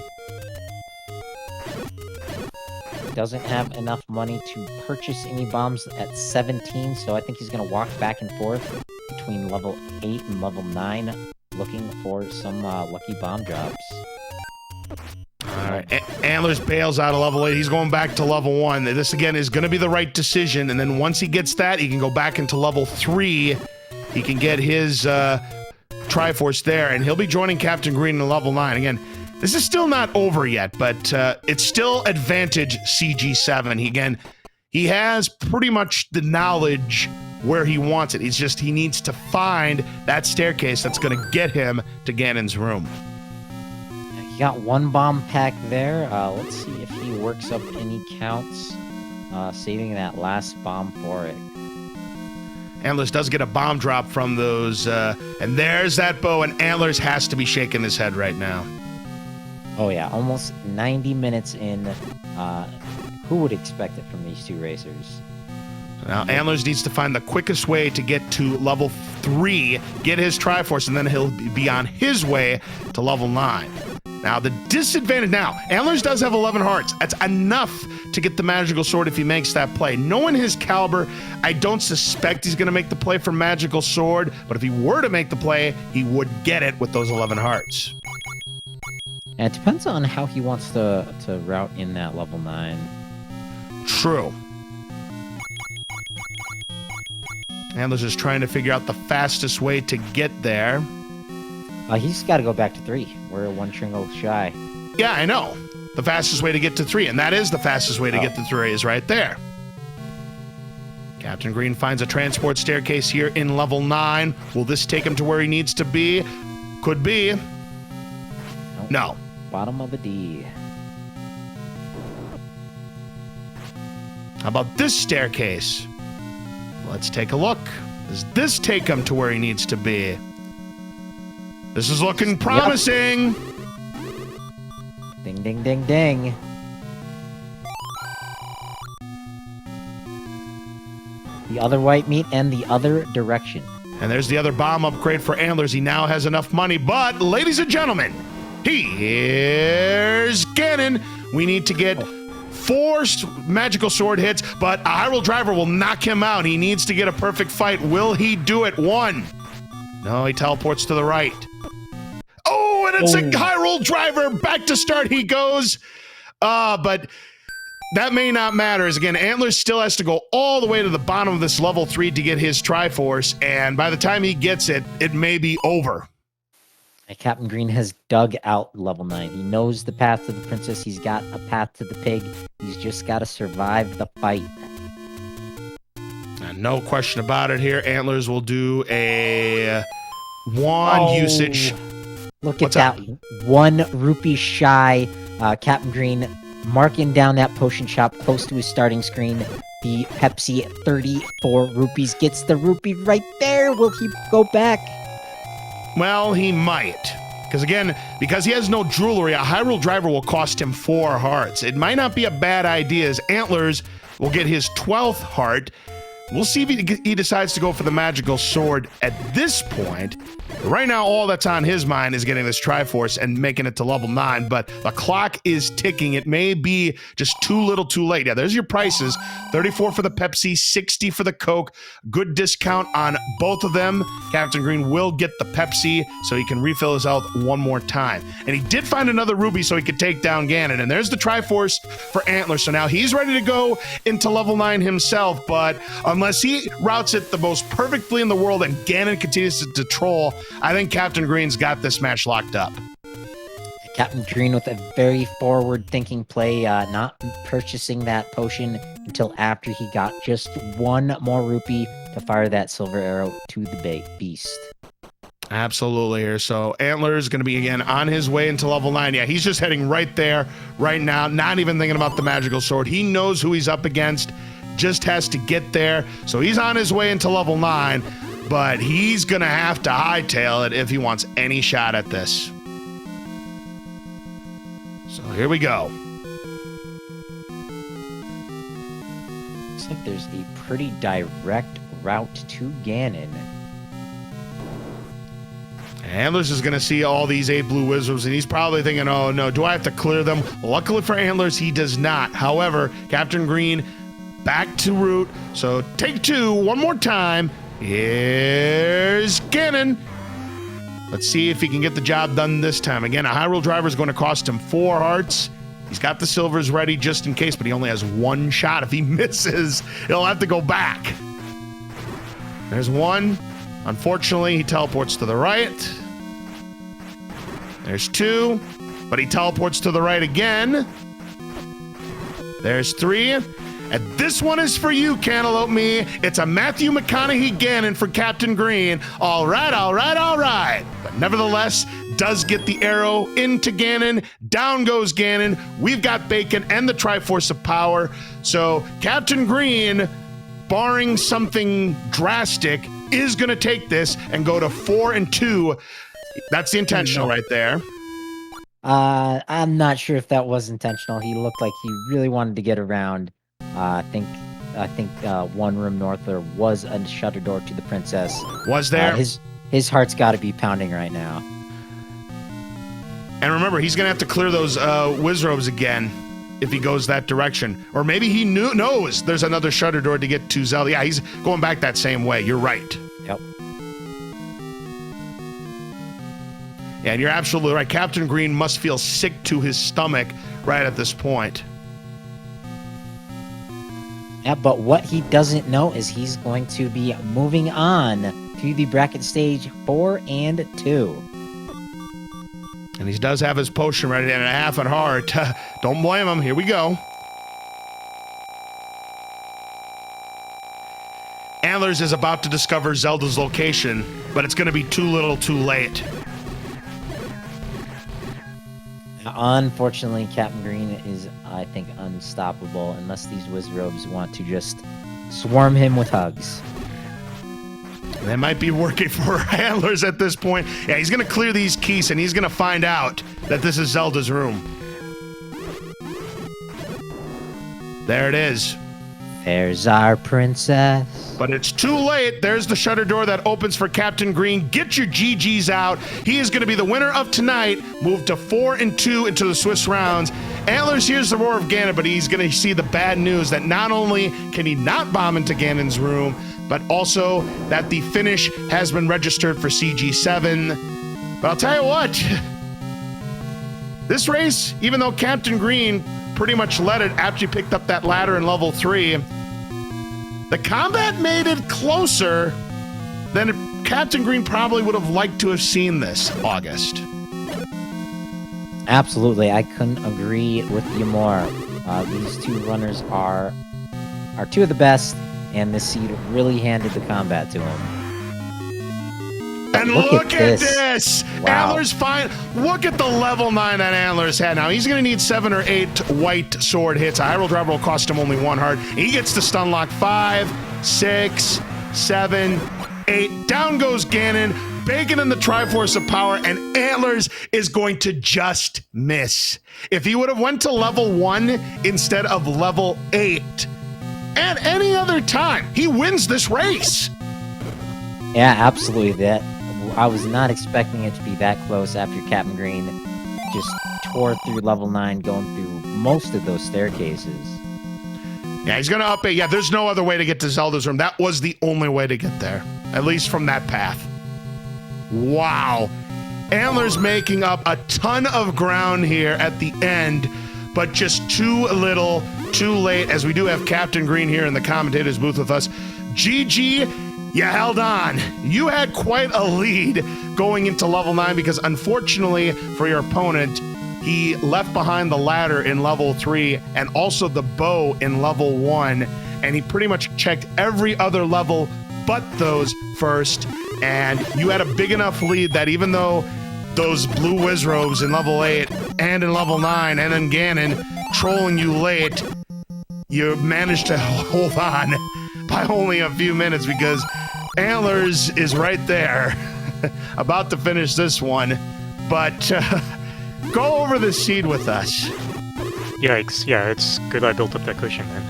Doesn't have enough money to purchase any bombs at 17, so I think he's gonna walk back and forth between level 8 and level 9, looking for some lucky bomb drops. All right, Antlerz bails out of level 8. He's going back to level 1. This, again, is going to be the right decision. And then once he gets that, he can go back into level 3. He can get his Triforce there, and he'll be joining Captain Green in level 9. Again, this is still not over yet, but it's still advantage CG7. He has pretty much the knowledge where he wants it. He needs to find that staircase that's going to get him to Ganon's room. He got 1 bomb pack there. Let's see if he works up any counts, saving that last bomb for it. Antlerz does get a bomb drop from those, and there's that bow, and Antlerz has to be shaking his head right now. Oh yeah, almost 90 minutes in. Who would expect it from these two racers? Now, Antlerz needs to find the quickest way to get to level 3, get his Triforce, and then he'll be on his way to level 9. Now, the disadvantage now, Antlerz does have 11 hearts. That's enough to get the magical sword if he makes that play. Knowing his caliber, I don't suspect he's going to make the play for magical sword, but if he were to make the play, he would get it with those 11 hearts. And it depends on how he wants to route in that level 9. True. Antlerz is trying to figure out the fastest way to get there. He's got to go back to 3. We're 1 tringle shy. Yeah, I know. The fastest way to get to 3, and that is the fastest way to get to 3 is right there. Captain Green finds a transport staircase here in level 9. Will this take him to where he needs to be? Could be. Nope. No. Bottom of the D. How about this staircase? Let's take a look. Does this take him to where he needs to be? This is looking promising. Yep. Ding, ding, ding, ding. The other white meat and the other direction. And there's the other bomb upgrade for Antlerz. He now has enough money. But, ladies and gentlemen, here's Ganon. We need to get 4 magical sword hits, but a high roll driver will knock him out. He needs to get a perfect fight. Will he do it? 1. No, he teleports to the right. Oh, and it's a high roll driver. Back to start he goes. But that may not matter, as again, Antlerz still has to go all the way to the bottom of this level 3 to get his Triforce, and by the time he gets it, it may be over. And Captain Green has dug out level 9. He knows the path to the princess. He's got a path to the pig. He's just got to survive the fight. And no question about it here. Antlerz will do a wand usage. Look at that. 1 rupee shy. Captain Green marking down that potion shop close to his starting screen. The Pepsi, 34 rupees. Gets the rupee right there. Will he go back? Well, he might. Because he has no jewelry, a Hyrule Driver will cost him 4 hearts. It might not be a bad idea, as Antlerz will get his 12th heart. We'll see if he decides to go for the magical sword at this point. Right now, all that's on his mind is getting this Triforce and making it to level 9, but the clock is ticking. It may be just too little too late. Yeah, there's your prices. 34 for the Pepsi, 60 for the Coke. Good discount on both of them. Captain Green will get the Pepsi so he can refill his health one more time. And he did find another ruby so he could take down Ganon. And there's the Triforce for Antlerz. So now he's ready to go into level 9 himself, but unless he routes it the most perfectly in the world and Ganon continues to troll, I think Captain Green's got this match locked up. Captain Green with a very forward-thinking play, not purchasing that potion until after he got just 1 more rupee to fire that silver arrow to the beast. Absolutely here. So Antlerz is going to be, again, on his way into level 9. Yeah, he's just heading right there, right now, not even thinking about the magical sword. He knows who he's up against, just has to get there. So he's on his way into level 9. But he's going to have to hightail it if he wants any shot at this. So here we go. Looks like there's a pretty direct route to Ganon. Antlerz is going to see all these 8 blue wizards, and he's probably thinking, oh no, do I have to clear them? Luckily for Antlerz, he does not. However, Captain Green back to route. So take 2, one more time. Here's Ganon. Let's see if he can get the job done this time. Again, a Hyrule Driver is going to cost him 4 hearts. He's got the silvers ready just in case, but he only has 1 shot. If he misses, he'll have to go back. There's 1. Unfortunately, he teleports to the right. There's 2, but he teleports to the right again. There's 3. And this one is for you, Cantaloupe Me. It's a Matthew McConaughey Ganon for Captain Green. All right, all right, all right. But nevertheless, does get the arrow into Ganon. Down goes Ganon. We've got Bacon and the Triforce of Power. So Captain Green, barring something drastic, is going to take this and go to 4-2. That's the intentional right there. I'm not sure if that was intentional. He looked like he really wanted to get around. I think 1 room north there was a shutter door to the princess. Was there? His heart's got to be pounding right now. And remember, he's going to have to clear those Wizrobes again if he goes that direction. Or maybe he knows there's another shutter door to get to Zelda. Yeah, he's going back that same way. You're right. Yep. Yeah, and you're absolutely right. Captain Green must feel sick to his stomach right at this point. Yeah, but what he doesn't know is he's going to be moving on to the bracket stage 4 and 2. And he does have his potion ready and a half a heart. Don't blame him. Here we go. Antlerz is about to discover Zelda's location, but it's going to be too little too late. Unfortunately, Captain Green is, I think, unstoppable unless these Wizrobes want to just swarm him with hugs. They might be working for Antlerz at this point. Yeah, he's going to clear these keys, and he's going to find out that this is Zelda's room. There it is. There's our princess. But it's too late. There's the shutter door that opens for Captain Green. Get your GGs out. He is going to be the winner of tonight. Move to 4-2 into the Swiss rounds. Antlerz hears the roar of Ganon, but he's going to see the bad news that not only can he not bomb into Ganon's room, but also that the finish has been registered for CG7. But I'll tell you what, this race, even though Captain Green pretty much led it after you picked up that ladder in level 3. The combat made it closer than Captain Green probably would have liked to have seen this, August. Absolutely, I couldn't agree with you more. These two runners are two of the best, and this seed really handed the combat to him. And look at this! Wow. Antler's fine. Look at the level 9 that Antler's had now. He's going to need 7 or 8 white sword hits. A high roll driver will cost him only 1 heart. He gets the stun lock 5, 6, 7, 8. Down goes Ganon. Bacon in the Triforce of Power, and Antler's is going to just miss. If he would have went to level 1 instead of level 8, at any other time, he wins this race. Yeah, absolutely. I was not expecting it to be that close after Captain Green just tore through level 9, going through most of those staircases. Yeah, he's going to up it. Yeah, there's no other way to get to Zelda's room. That was the only way to get there, at least from that path. Wow. Antler's making up a ton of ground here at the end, but just too little, too late, as we do have Captain Green here in the commentator's booth with us. GG, you held on. You had quite a lead going into level 9 because unfortunately for your opponent, he left behind the ladder in level 3 and also the bow in level 1, and he pretty much checked every other level but those first, and you had a big enough lead that even though those blue Wizrobes in level 8 and in level 9 and then Ganon trolling you late, you managed to hold on by only a few minutes because Antler's is right there about to finish this one. But go over the seed with us. Yikes. Yeah, it's good I built up that cushion then.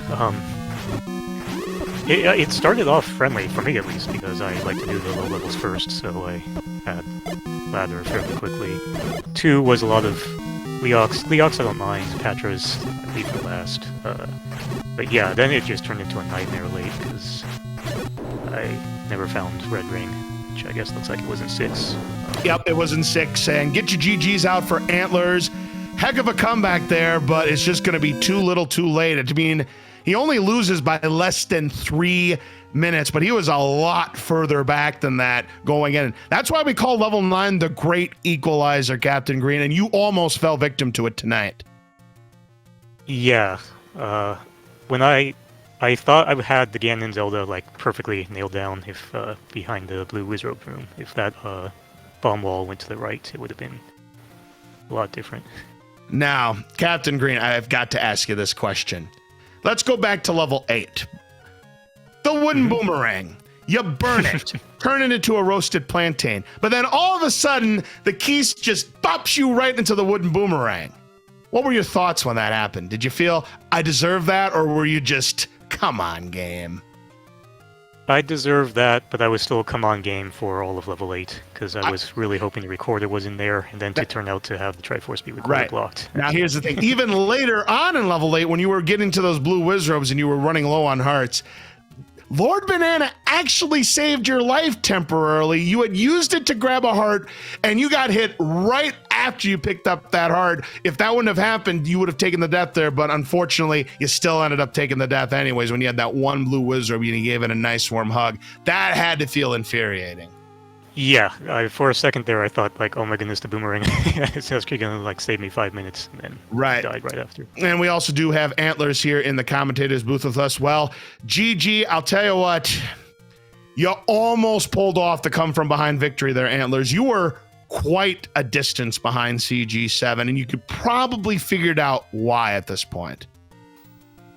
It started off friendly, for me at least, because I like to do the low levels first, so I had ladder fairly quickly. 2 was a lot of Leox. Leox I don't mind, Patra's I leave for last. But yeah, then it just turned into a nightmare late, because I never found Red Ring, which I guess looks like it was in 6. Yep, it was in 6, and get your GGs out for Antler's. Heck of a comeback there, but it's just going to be too little too late. I mean, he only loses by less than 3 minutes, but he was a lot further back than that going in. That's why we call level 9 the great equalizer, Captain Green, and you almost fell victim to it tonight. Yeah. When I thought I had the Ganon Zelda like perfectly nailed down if behind the blue Wizrobe room. If that bomb wall went to the right, it would have been a lot different. Now, Captain Green, I've got to ask you this question. Let's go back to level 8. The wooden boomerang. You burn it, turn it into a roasted plantain. But then all of a sudden, the keys just bops you right into the wooden boomerang. What were your thoughts when that happened? Did you feel, I deserve that? Or were you just, come on, game? I deserved that, but I was still a come-on game for all of level 8, because I was really hoping the recorder was in there, and then to turn out to have the Triforce be recorder blocked. Now here's the thing, even later on in level 8, when you were getting to those blue Wizrobes and you were running low on hearts, Lord Banana actually saved your life temporarily. You had used it to grab a heart, and you got hit right after you picked up that heart. If that wouldn't have happened, you would have taken the death there, but unfortunately, you still ended up taking the death anyways when you had that one blue Wizrobe and you gave it a nice warm hug. That had to feel infuriating. Yeah, for a second there, I thought, like, oh my goodness, the boomerang is actually going to, like, save me 5 minutes, and then died right after. And we also do have Antler's here in the commentator's booth with us. Well, GG, I'll tell you what, you almost pulled off the come-from-behind victory there, Antler's. You were quite a distance behind CG7, and you could probably figured out why at this point.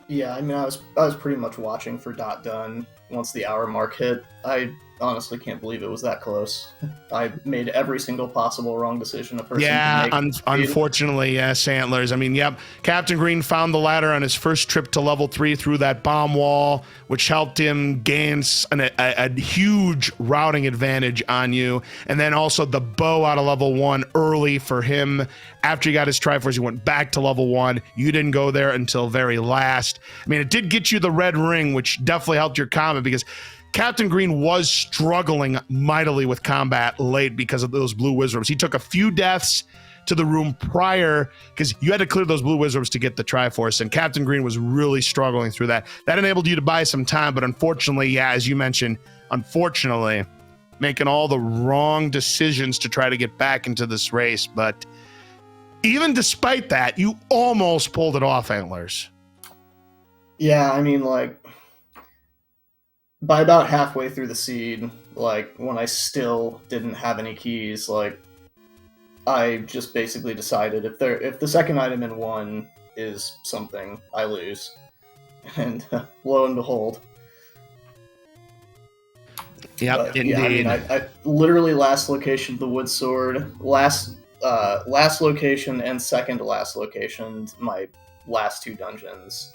Yeah, I mean, I was pretty much watching for dot done once the hour mark hit. I honestly can't believe it was that close. I made every single possible wrong decision a person could make. Unfortunately, yes, Antler's. I mean, yep, Captain Green found the ladder on his first trip to level 3 through that bomb wall, which helped him gain a huge routing advantage on you. And then also the bow out of level 1 early for him. After he got his Triforce, he went back to level 1. You didn't go there until very last. I mean, it did get you the red ring, which definitely helped your combat because Captain Green was struggling mightily with combat late because of those blue Wizrobes. He took a few deaths to the room prior, because you had to clear those blue wizards to get the Triforce, and Captain Green was really struggling through that. That enabled you to buy some time, but unfortunately, yeah, as you mentioned, unfortunately, making all the wrong decisions to try to get back into this race. But even despite that, you almost pulled it off, Antlers. Yeah, I mean, like, by about halfway through the seed, like, when I still didn't have any keys, like, I just basically decided if the second item in one is something, I lose. And lo and behold. Yep, indeed. Yeah, I mean, I literally last location the wood sword, last location and second to last location, my last two dungeons.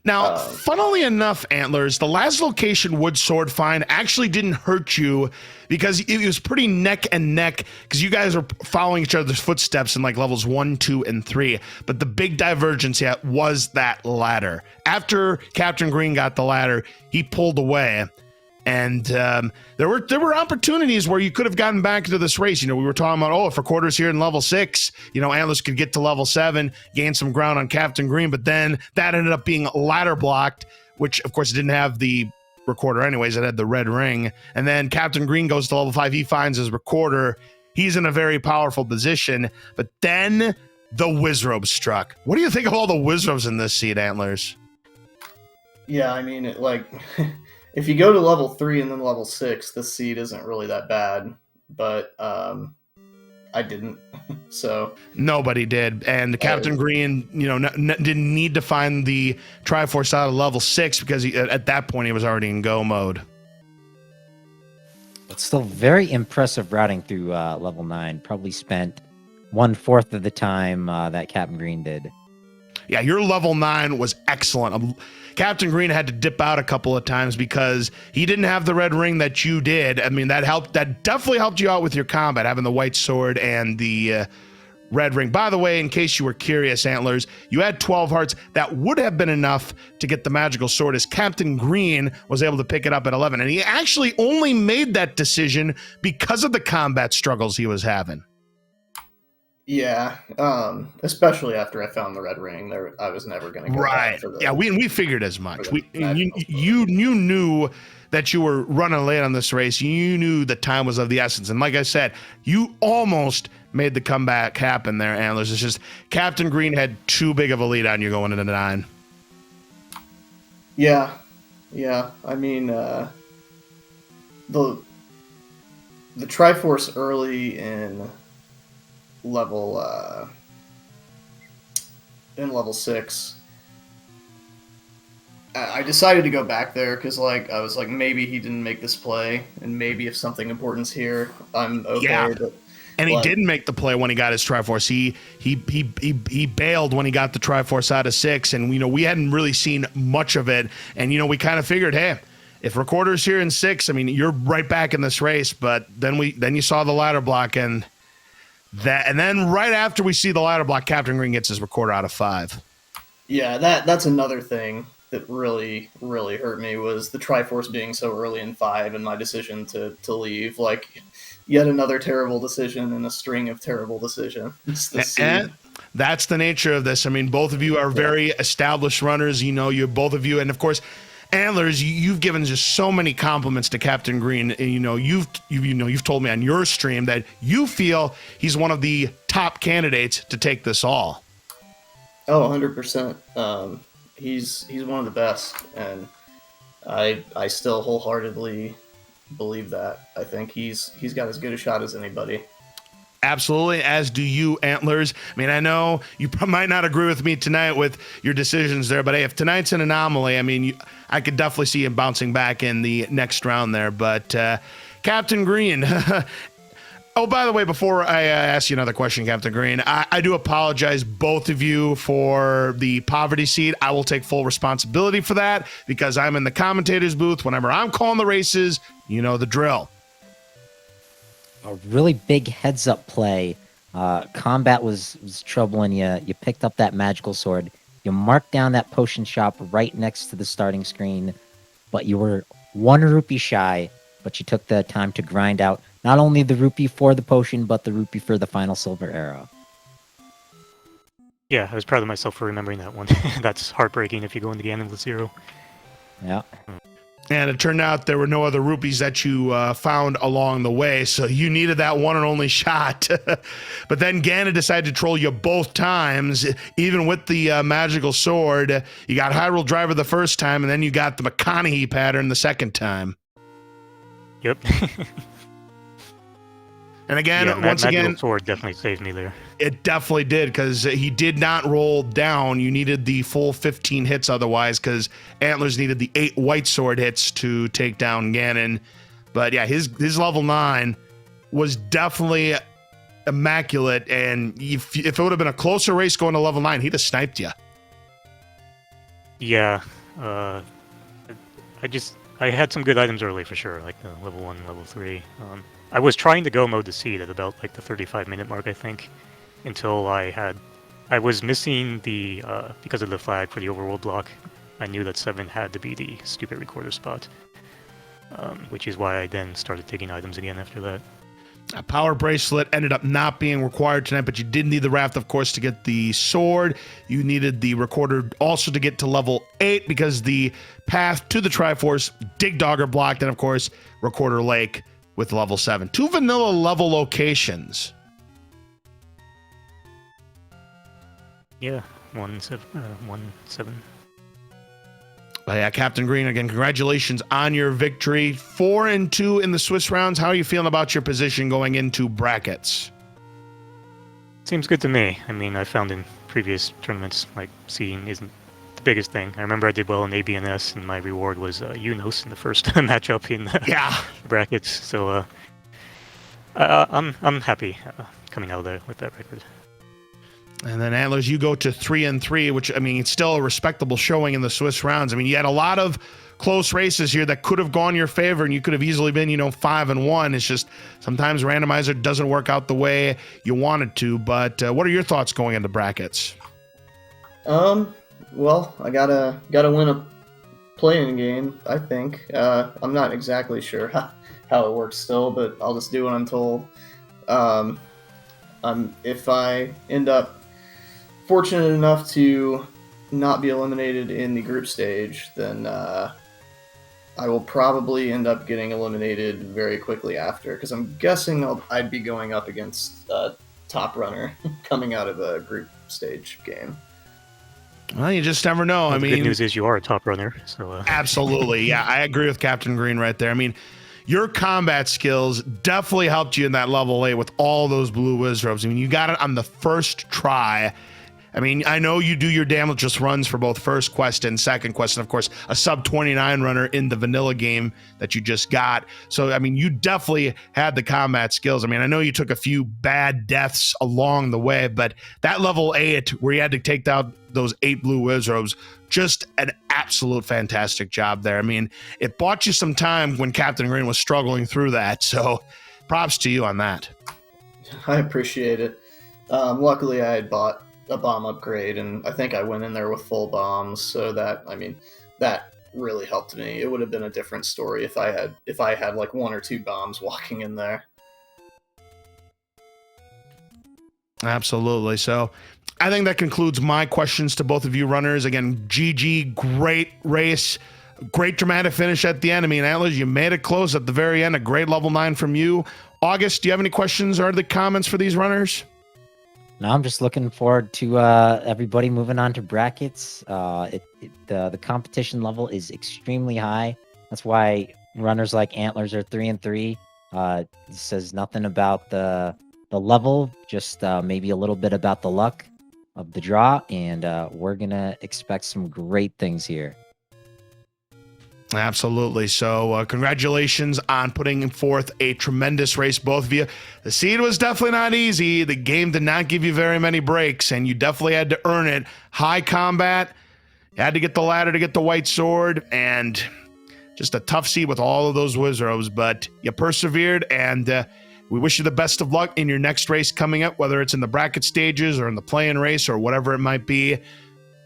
Now, funnily enough, Antlers, the last location wood sword find actually didn't hurt you because it was pretty neck and neck because you guys are following each other's footsteps in like levels 1, 2, and 3. But the big divergence was that ladder. After Captain Green got the ladder, he pulled away. And there were opportunities where you could have gotten back into this race. You know, we were talking about, if Recorder's here in level 6, you know, Antlers could get to level 7, gain some ground on Captain Green, but then that ended up being ladder blocked, which of course didn't have the Recorder anyways. It had the red ring. And then Captain Green goes to level 5. He finds his Recorder. He's in a very powerful position. But then the Wizrobe struck. What do you think of all the Wizrobes in this seed, Antlers? Yeah, I mean, if you go to level 3 and then level 6, the seed isn't really that bad, but I didn't, so... Nobody did, and Captain Green, you know, didn't need to find the Triforce out of level 6 because at that point he was already in go mode. But still very impressive routing through level 9. Probably spent 1/4 of the time that Captain Green did. Yeah, your level 9 was excellent. Captain Green had to dip out a couple of times because he didn't have the red ring that you did. I mean, that definitely helped you out with your combat, having the white sword and the red ring. By the way, in case you were curious, Antlers, you had 12 hearts. That would have been enough to get the magical sword, as Captain Green was able to pick it up at 11. And he actually only made that decision because of the combat struggles he was having. Yeah, especially after I found the red ring, I was never going to go back for the... Yeah, we figured as much. You knew that you were running late on this race. You knew the time was of the essence. And like I said, you almost made the comeback happen there, Antlers. It's just Captain Green had too big of a lead on you going into 9. Yeah. I mean, the Triforce early in level 6, I decided to go back there because, like, I was like, maybe he didn't make this play, and maybe if something important's here, I'm okay. Yeah. And he didn't make the play when he got his Triforce. He bailed when he got the Triforce out of 6, and you know, we hadn't really seen much of it. And you know, we kind of figured, hey, if Recorder's here in 6, I mean, you're right back in this race. But then you saw the ladder block, and then right after we see the ladder block, Captain Green gets his Recorder out of 5. Yeah, that's another thing that really, really hurt me, was the Triforce being so early in 5 and my decision to leave. Like, yet another terrible decision in a string of terrible decisions. And that's the nature of this. I mean, both of you are very established runners. You know, both of you, and of course, Antlers, you've given just so many compliments to Captain Green. And, you know, you've told me on your stream that you feel he's one of the top candidates to take this all. Oh, 100%. He's one of the best, and I still wholeheartedly believe that. I think he's got as good a shot as anybody. Absolutely, as do you, Antlers. I mean, I know you might not agree with me tonight with your decisions there, but hey, if tonight's an anomaly, I mean, I could definitely see him bouncing back in the next round there. But Captain Green, oh, by the way, before I ask you another question, Captain Green, I do apologize, both of you, for the poverty seed. I will take full responsibility for that because I'm in the commentator's booth. Whenever I'm calling the races, you know the drill. A really big heads-up play. Combat was troubling you. You picked up that magical sword. You marked down that potion shop right next to the starting screen, but you were 1 rupee shy, but you took the time to grind out not only the rupee for the potion, but the rupee for the final silver arrow. Yeah, I was proud of myself for remembering that one. That's heartbreaking if you go into Ganon with 0. Yeah. And it turned out there were no other rupees that you found along the way, so you needed that one and only shot. But then Ganon decided to troll you both times, even with the magical sword. You got Hyrule Driver the first time, and then you got the McConaughey pattern the second time. Yep. And again, Yeah, once magical again, sword definitely saved me there. it definitely did, because he did not roll down. You needed the full 15 hits otherwise, because Antlerz needed the 8 white sword hits to take down Ganon. But yeah, his level 9 was definitely immaculate, and if it would have been a closer race going to level 9, he'd have sniped you. Yeah, I had some good items early for sure, like the level 1, level 3. I was trying to go mode to seed at about like the 35-minute mark, I think, until I was missing the, because of the flag for the overworld block, I knew that 7 had to be the stupid recorder spot, which is why I then started taking items again after that. A power bracelet ended up not being required tonight, but you did need the raft, of course, to get the sword. You needed the recorder also to get to level 8, because the path to the Triforce, Dig Dogger blocked, and of course, Recorder Lake with level 7. 2 vanilla level locations. Yeah, 1-7. But yeah, Captain Green, again, congratulations on your victory. 4-2 in the Swiss rounds. How are you feeling about your position going into brackets? Seems good to me. I mean, I found in previous tournaments, like, seeding isn't the biggest thing. I remember I did well in ABNS, and my reward was Unos in the first matchup in the brackets. So I'm happy coming out of there with that record. And then Antlerz, you go to 3-3, which, I mean, it's still a respectable showing in the Swiss rounds. I mean, you had a lot of close races here that could have gone your favor, and you could have easily been, 5-1. It's just sometimes Randomizer doesn't work out the way you want it to. But what are your thoughts going into brackets? Well, I gotta win a playing game, I think. I'm not exactly sure how it works still, but I'll just do what I'm told. If I end up fortunate enough to not be eliminated in the group stage, then I will probably end up getting eliminated very quickly after, because I'm guessing I'd be going up against Top Runner coming out of a group stage game. Well, you just never know. Well, the good news is you are a top runner. So Absolutely. Yeah, I agree with Captain Green right there. I mean, your combat skills definitely helped you in that level 8 with all those blue wizards. I mean, you got it on the first try. I mean, I know you do your damageless runs for both first quest and second quest, and of course, a sub-29 runner in the vanilla game that you just got. So, I mean, you definitely had the combat skills. I mean, I know you took a few bad deaths along the way, but that level 8 where you had to take down those 8 blue wizards, just an absolute fantastic job there. I mean, it bought you some time when Captain Green was struggling through that, so props to you on that. I appreciate it. Luckily, I had bought a bomb upgrade, and I think I went in there with full bombs, so that really helped me. It would have been a different story if I had like 1 or 2 bombs walking in there. Absolutely. So I think that concludes my questions to both of you runners. Again, GG, great race, great dramatic finish at the end. I mean, Antlerz, you made it close at the very end. A great level 9 from you. August, do you have any questions or the comments for these runners? No, I'm just looking forward to everybody moving on to brackets. The competition level is extremely high. That's why runners like Antlerz are 3-3. It says nothing about the level, just maybe a little bit about the luck of the draw, and we're gonna expect some great things here. Absolutely. So congratulations on putting forth a tremendous race, both of you. The seed was definitely not easy. The game did not give you very many breaks, and you definitely had to earn it. High combat. You had to get the ladder to get the white sword, and just a tough seed with all of those wizards, but you persevered, and we wish you the best of luck in your next race coming up, whether it's in the bracket stages or in the play-in race or whatever it might be.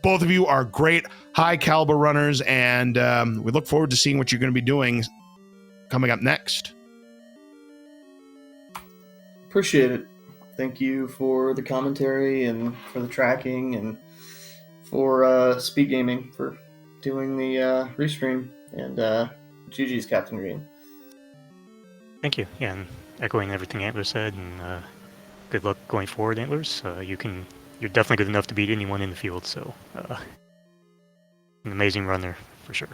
Both of you are great, high-caliber runners, and we look forward to seeing what you're going to be doing coming up next. Appreciate it. Thank you for the commentary and for the tracking and for Speed Gaming for doing the restream. And GG's Captain Green. Thank you. Yeah, and echoing everything Antler said, and good luck going forward, Antlers. You're definitely good enough to beat anyone in the field, so an amazing runner for sure.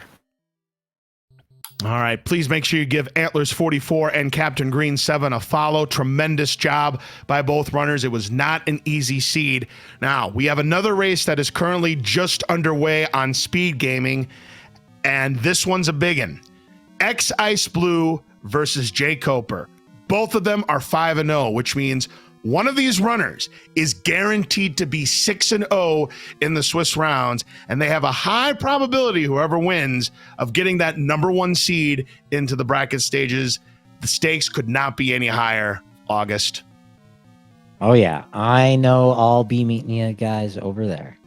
All right, please make sure you give Antlerz44 and CaptainGreen7 a follow. Tremendous job by both runners. It was not an easy seed. Now, we have another race that is currently just underway on Speed Gaming, and this one's a big one. X Ice Blue versus Jay Coper. Both of them are 5-0, which means one of these runners is guaranteed to be 6-0 in the Swiss rounds, and they have a high probability, whoever wins, of getting that #1 seed into the bracket stages. The stakes could not be any higher, August. Oh, yeah. I know I'll be meeting you guys over there.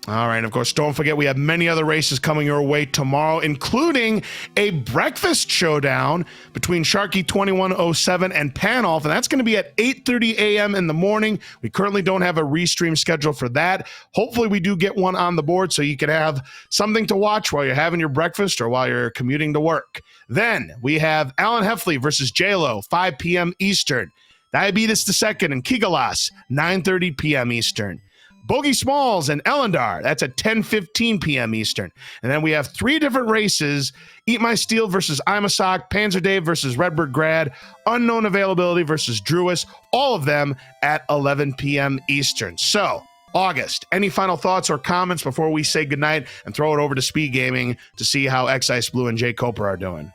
All right, of course, don't forget we have many other races coming your way tomorrow, including a breakfast showdown between Sharky2107 and Panolf, and that's going to be at 8:30 a.m. in the morning. We currently don't have a restream schedule for that. Hopefully we do get one on the board so you can have something to watch while you're having your breakfast or while you're commuting to work. Then we have Alan Heffley versus JLo, 5 p.m. Eastern. Diabetes II and Kigalas, 9:30 p.m. Eastern. Bogey Smalls and Ellendar, that's at 10:15 p.m. Eastern. And then we have 3 different races: Eat My Steel versus Imasock, Panzer Dave versus Redbird Grad, Unknown Availability versus Druis, all of them at 11 p.m. Eastern. So, August, any final thoughts or comments before we say goodnight and throw it over to Speed Gaming to see how X Ice Blue and Jay Coper are doing?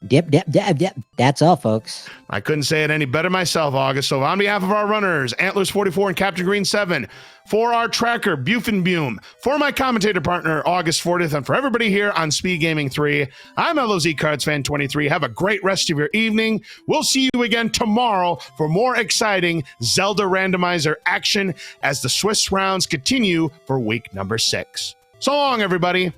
Yep. That's all, folks. I couldn't say it any better myself, August. So on behalf of our runners, Antlerz44 and CaptainGreen7, for our tracker, Bufenbume, for my commentator partner, August 40th, and for everybody here on Speed Gaming 3, I'm LOZ Cards Fan 23. Have a great rest of your evening. We'll see you again tomorrow for more exciting Zelda randomizer action as the Swiss rounds continue for week number 6. So long, everybody.